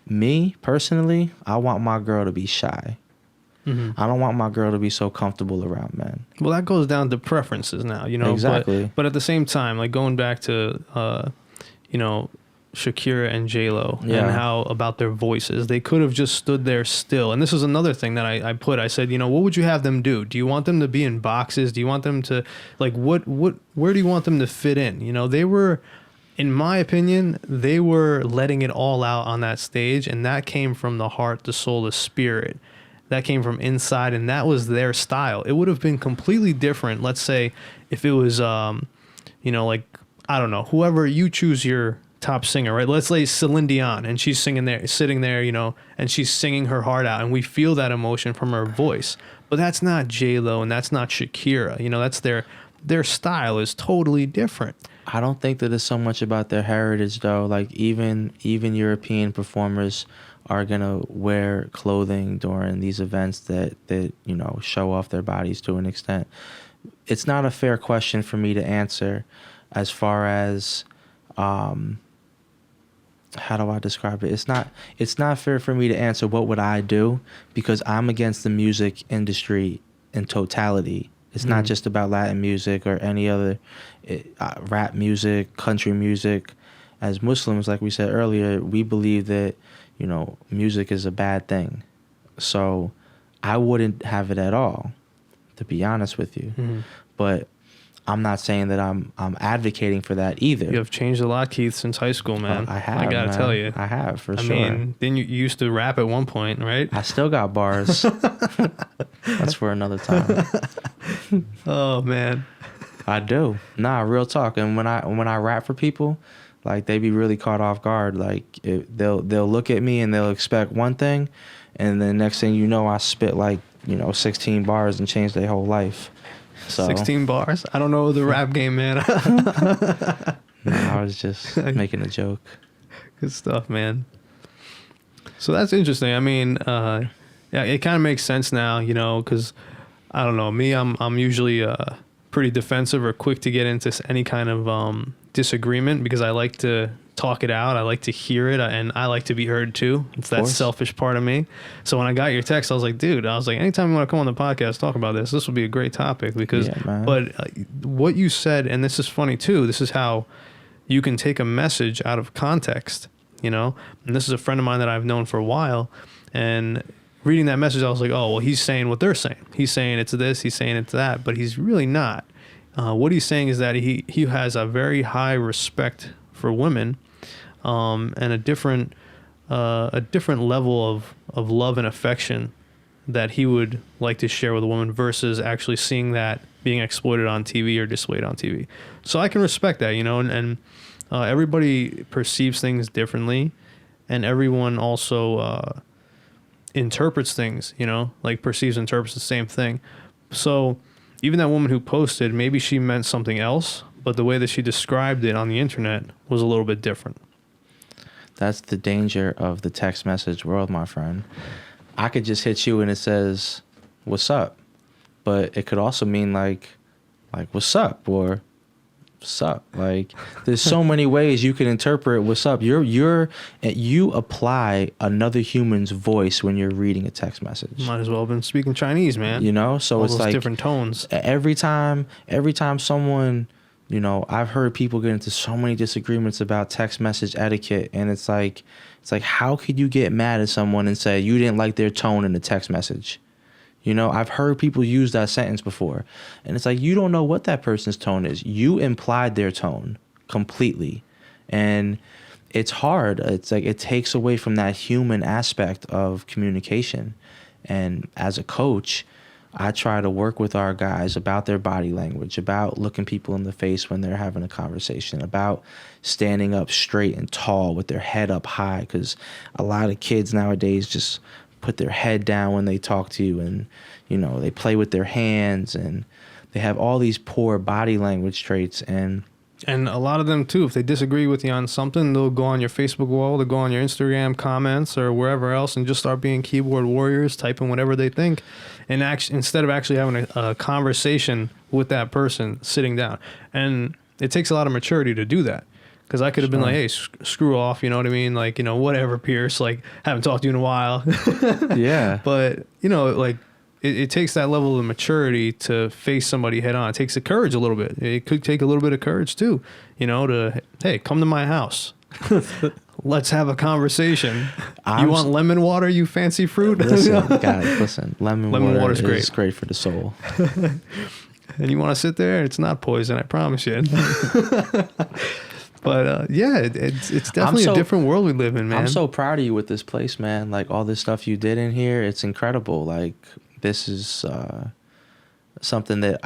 Speaker 2: Me, personally, I want my girl to be shy. Mm-hmm. I don't want my girl to be so comfortable around men.
Speaker 1: Well, that goes down to preferences now,
Speaker 2: Exactly.
Speaker 1: But at the same time, like going back to, Shakira and J-Lo and how about their voices, they could have just stood there still. And this is another thing that I said, what would you have them do? Do you want them to be in boxes? Do you want them to, like, where do you want them to fit in? They were, in my opinion, they were letting it all out on that stage, and that came from the heart, the soul, the spirit. That came from inside, and that was their style. It would have been completely different, let's say, if it was, like, I don't know, whoever you choose your top singer, right? Let's say Celine Dion, and she's sitting there, and she's singing her heart out, and we feel that emotion from her voice. But that's not J-Lo, and that's not Shakira. That's their style is totally different.
Speaker 2: I don't think that it's so much about their heritage, though. Like, even European performers are gonna wear clothing during these events that show off their bodies to an extent. It's not a fair question for me to answer as far as how do I describe it? It's not fair for me to answer what would I do, because I'm against the music industry in totality. It's not just about Latin music or any other rap music, country music. As Muslims, like we said earlier, we believe that music is a bad thing. So I wouldn't have it at all, to be honest with you. Mm-hmm. But I'm not saying that I'm advocating for that either.
Speaker 1: You have changed a lot, Keith, since high school, man.
Speaker 2: I have.
Speaker 1: I gotta tell you.
Speaker 2: I have, for sure.
Speaker 1: I mean, then you used to rap at one point, right?
Speaker 2: I still got bars. That's for another time.
Speaker 1: Oh man.
Speaker 2: I do. Nah, real talk. And when I rap for people, like, they be really caught off guard. Like, they'll look at me and they'll expect one thing, and then next thing you know, I spit like 16 bars and change their whole life. So
Speaker 1: 16 bars? I don't know the rap game, man.
Speaker 2: no, I was just making a joke.
Speaker 1: Good stuff, man. So that's interesting. I mean, yeah, it kind of makes sense now, because I don't know, me, I'm usually pretty defensive or quick to get into any kind of disagreement because I like to talk it out. I like to hear it, and I like to be heard too. It's that selfish part of me. So when I got your text, I was like, dude, anytime you want to come on the podcast, talk about this would be a great topic because, but what you said, and this is funny too, this is how you can take a message out of context, and this is a friend of mine that I've known for a while, and reading that message, I was like, oh, well, he's saying what they're saying. He's saying it's this, he's saying it's that, but he's really not. What he's saying is that he has a very high respect for women, and a different level of love and affection that he would like to share with a woman versus actually seeing that being exploited on TV or displayed on TV. So I can respect that, and everybody perceives things differently, and everyone also interprets things, interprets the same thing. So even that woman who posted, maybe she meant something else, but the way that she described it on the internet was a little bit different.
Speaker 2: That's the danger of the text message world, my friend. I could just hit you and it says, "What's up?" But it could also mean like "What's up?" or "What's up?" Like, there's so many ways you can interpret "What's up." You apply another human's voice when you're reading a text message.
Speaker 1: Might as well have been speaking Chinese, man.
Speaker 2: So
Speaker 1: all
Speaker 2: it's
Speaker 1: those
Speaker 2: like
Speaker 1: different tones.
Speaker 2: Every time someone, I've heard people get into so many disagreements about text message etiquette, and it's like, how could you get mad at someone and say you didn't like their tone in the text message? I've heard people use that sentence before, and it's like, you don't know what that person's tone is. You implied their tone completely, and it's hard. It's like, it takes away from that human aspect of communication. And as a coach, I try to work with our guys about their body language, about looking people in the face when they're having a conversation, about standing up straight and tall with their head up high, because a lot of kids nowadays just put their head down when they talk to you, and they play with their hands, and they have all these poor body language traits. And
Speaker 1: a lot of them too, if they disagree with you on something, they'll go on your Facebook wall, they'll go on your Instagram comments or wherever else and just start being keyboard warriors, typing whatever they think, and instead of actually having a conversation with that person sitting down. And it takes a lot of maturity to do that. Because I could have been like, hey, screw off, you know what I mean? Like, whatever, Pierce, like, haven't talked to you in a while.
Speaker 2: Yeah.
Speaker 1: But, it takes that level of maturity to face somebody head on. It takes the courage a little bit. It could take a little bit of courage, too, to, hey, come to my house. Let's have a conversation. You want lemon water, you fancy fruit?
Speaker 2: Listen, guys, listen. Lemon water is
Speaker 1: great.
Speaker 2: Great for the soul.
Speaker 1: And you want to sit there? It's not poison, I promise you. But yeah, it's definitely a different world we live in, man.
Speaker 2: I'm so proud of you with this place, man. Like, all this stuff you did in here, it's incredible. Like, this is something that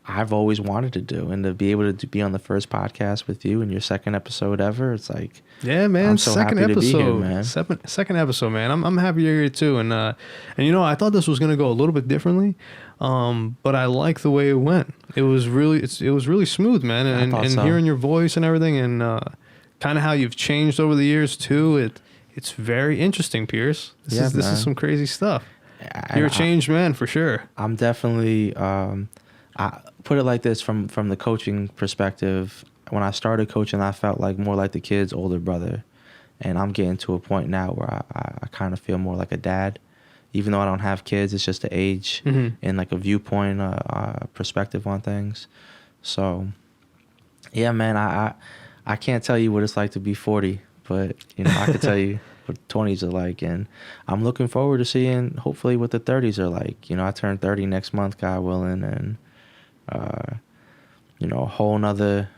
Speaker 2: I've always wanted to do, and to be able to be on the first podcast with you and your second episode ever, it's like,
Speaker 1: yeah, man.
Speaker 2: I'm so
Speaker 1: second
Speaker 2: happy
Speaker 1: episode,
Speaker 2: to be here, man.
Speaker 1: Second episode, man. I'm happy you're here too, and I thought this was gonna go a little bit differently, but I like the way it went. It was really smooth, man, and
Speaker 2: so.
Speaker 1: Hearing your voice and everything, and kind of how you've changed over the years too. It's very interesting, Pierce. This is some crazy stuff. You're a changed man for sure.
Speaker 2: I'm definitely. I put it like this, from the coaching perspective. When I started coaching, I felt like more like the kid's older brother, and I'm getting to a point now where I kind of feel more like a dad. Even though I don't have kids, it's just an age and like a viewpoint, perspective on things. So, yeah, man, I can't tell you what it's like to be 40, but I can tell you what 20s are like, and I'm looking forward to seeing hopefully what the 30s are like. I turn 30 next month, God willing, and a whole nother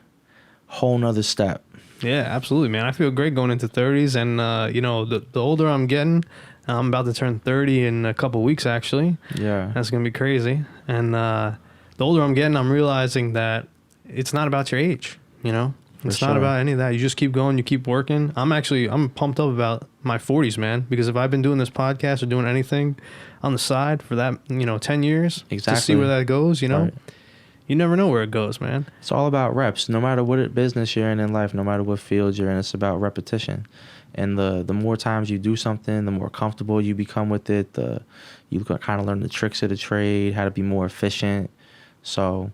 Speaker 2: step.
Speaker 1: Yeah, absolutely, man. I feel great going into 30s, and the older I'm getting, I'm about to turn 30 in a couple weeks, actually.
Speaker 2: Yeah.
Speaker 1: That's gonna be crazy. And the older I'm getting, I'm realizing that it's not about your age. It's not about any of that. You just keep going, you keep working. I'm pumped up about my 40s, man, because if I've been doing this podcast or doing anything on the side for that, 10 years to see where that goes,
Speaker 2: Right.
Speaker 1: You never know where it goes, man.
Speaker 2: It's all about reps. No matter what business you're in life, no matter what field you're in, it's about repetition. And the more times you do something, the more comfortable you become with it. You kind of learn the tricks of the trade, how to be more efficient. So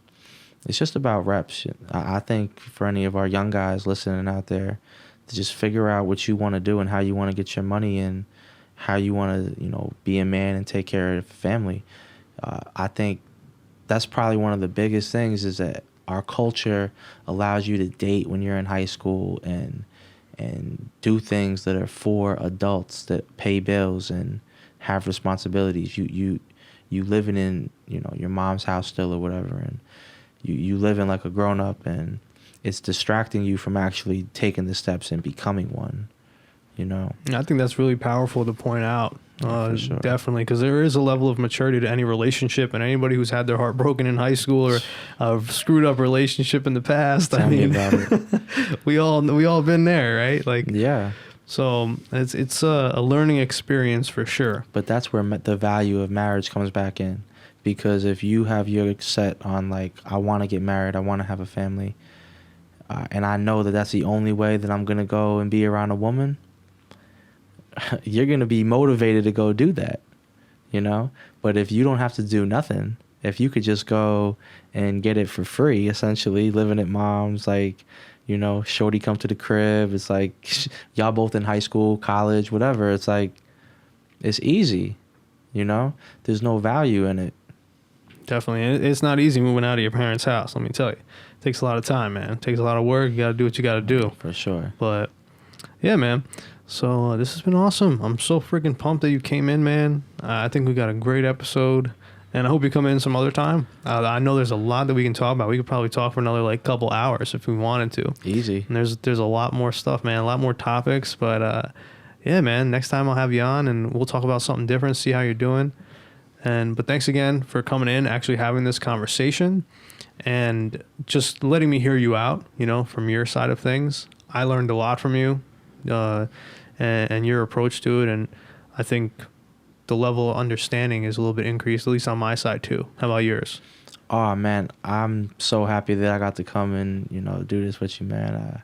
Speaker 2: it's just about reps. I think for any of our young guys listening out there, to just figure out what you want to do and how you want to get your money and how you want to, be a man and take care of the family. I think that's probably one of the biggest things is that our culture allows you to date when you're in high school and do things that are for adults that pay bills and have responsibilities. You living in, your mom's house still or whatever, and you living like a grown up, and it's distracting you from actually taking the steps and becoming one.
Speaker 1: I think that's really powerful to point out.
Speaker 2: For sure.
Speaker 1: Definitely, because there is a level of maturity to any relationship, and anybody who's had their heart broken in high school or a screwed up relationship in the past.
Speaker 2: Tell me about it.
Speaker 1: we all been there, right?
Speaker 2: Yeah.
Speaker 1: So it's a learning experience for sure.
Speaker 2: But that's where the value of marriage comes back in, because if you have your set on I want to get married, I want to have a family, and I know that that's the only way that I'm gonna go and be around a woman. You're going to be motivated to go do that, But if you don't have to do nothing, if you could just go and get it for free, essentially, living at mom's, shorty come to the crib, it's y'all both in high school, college, whatever. It's it's easy, There's no value in it.
Speaker 1: Definitely. It's not easy moving out of your parents' house, let me tell you. It takes a lot of time, man. It takes a lot of work. You got to do what you got to do.
Speaker 2: For sure.
Speaker 1: But, yeah, man. So this has been awesome. I'm so freaking pumped that you came in, man. I think we got a great episode, and I hope you come in some other time. I know there's a lot that we can talk about. We could probably talk for another couple hours if we wanted to.
Speaker 2: Easy.
Speaker 1: And there's a lot more stuff, man. A lot more topics. But yeah, man. Next time I'll have you on, and we'll talk about something different. See how you're doing. But thanks again for coming in, actually having this conversation, and just letting me hear you out. From your side of things. I learned a lot from you. And your approach to it, and I think the level of understanding is a little bit increased, at least on my side too. How about yours?
Speaker 2: Oh man, I'm so happy that I got to come and do this with you, man.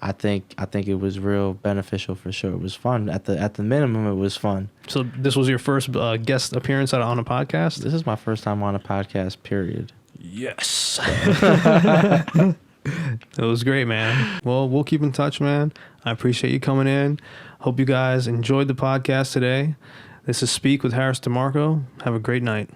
Speaker 2: I think it was real beneficial for sure. It was fun. At the minimum, it was fun.
Speaker 1: So this was your first guest appearance on a podcast?
Speaker 2: This is my first time on a podcast. Period.
Speaker 1: Yes. It was great, man. Well, we'll keep in touch, man. I appreciate you coming in. Hope you guys enjoyed the podcast today. This is Speak with Harris DeMarco. Have a great night.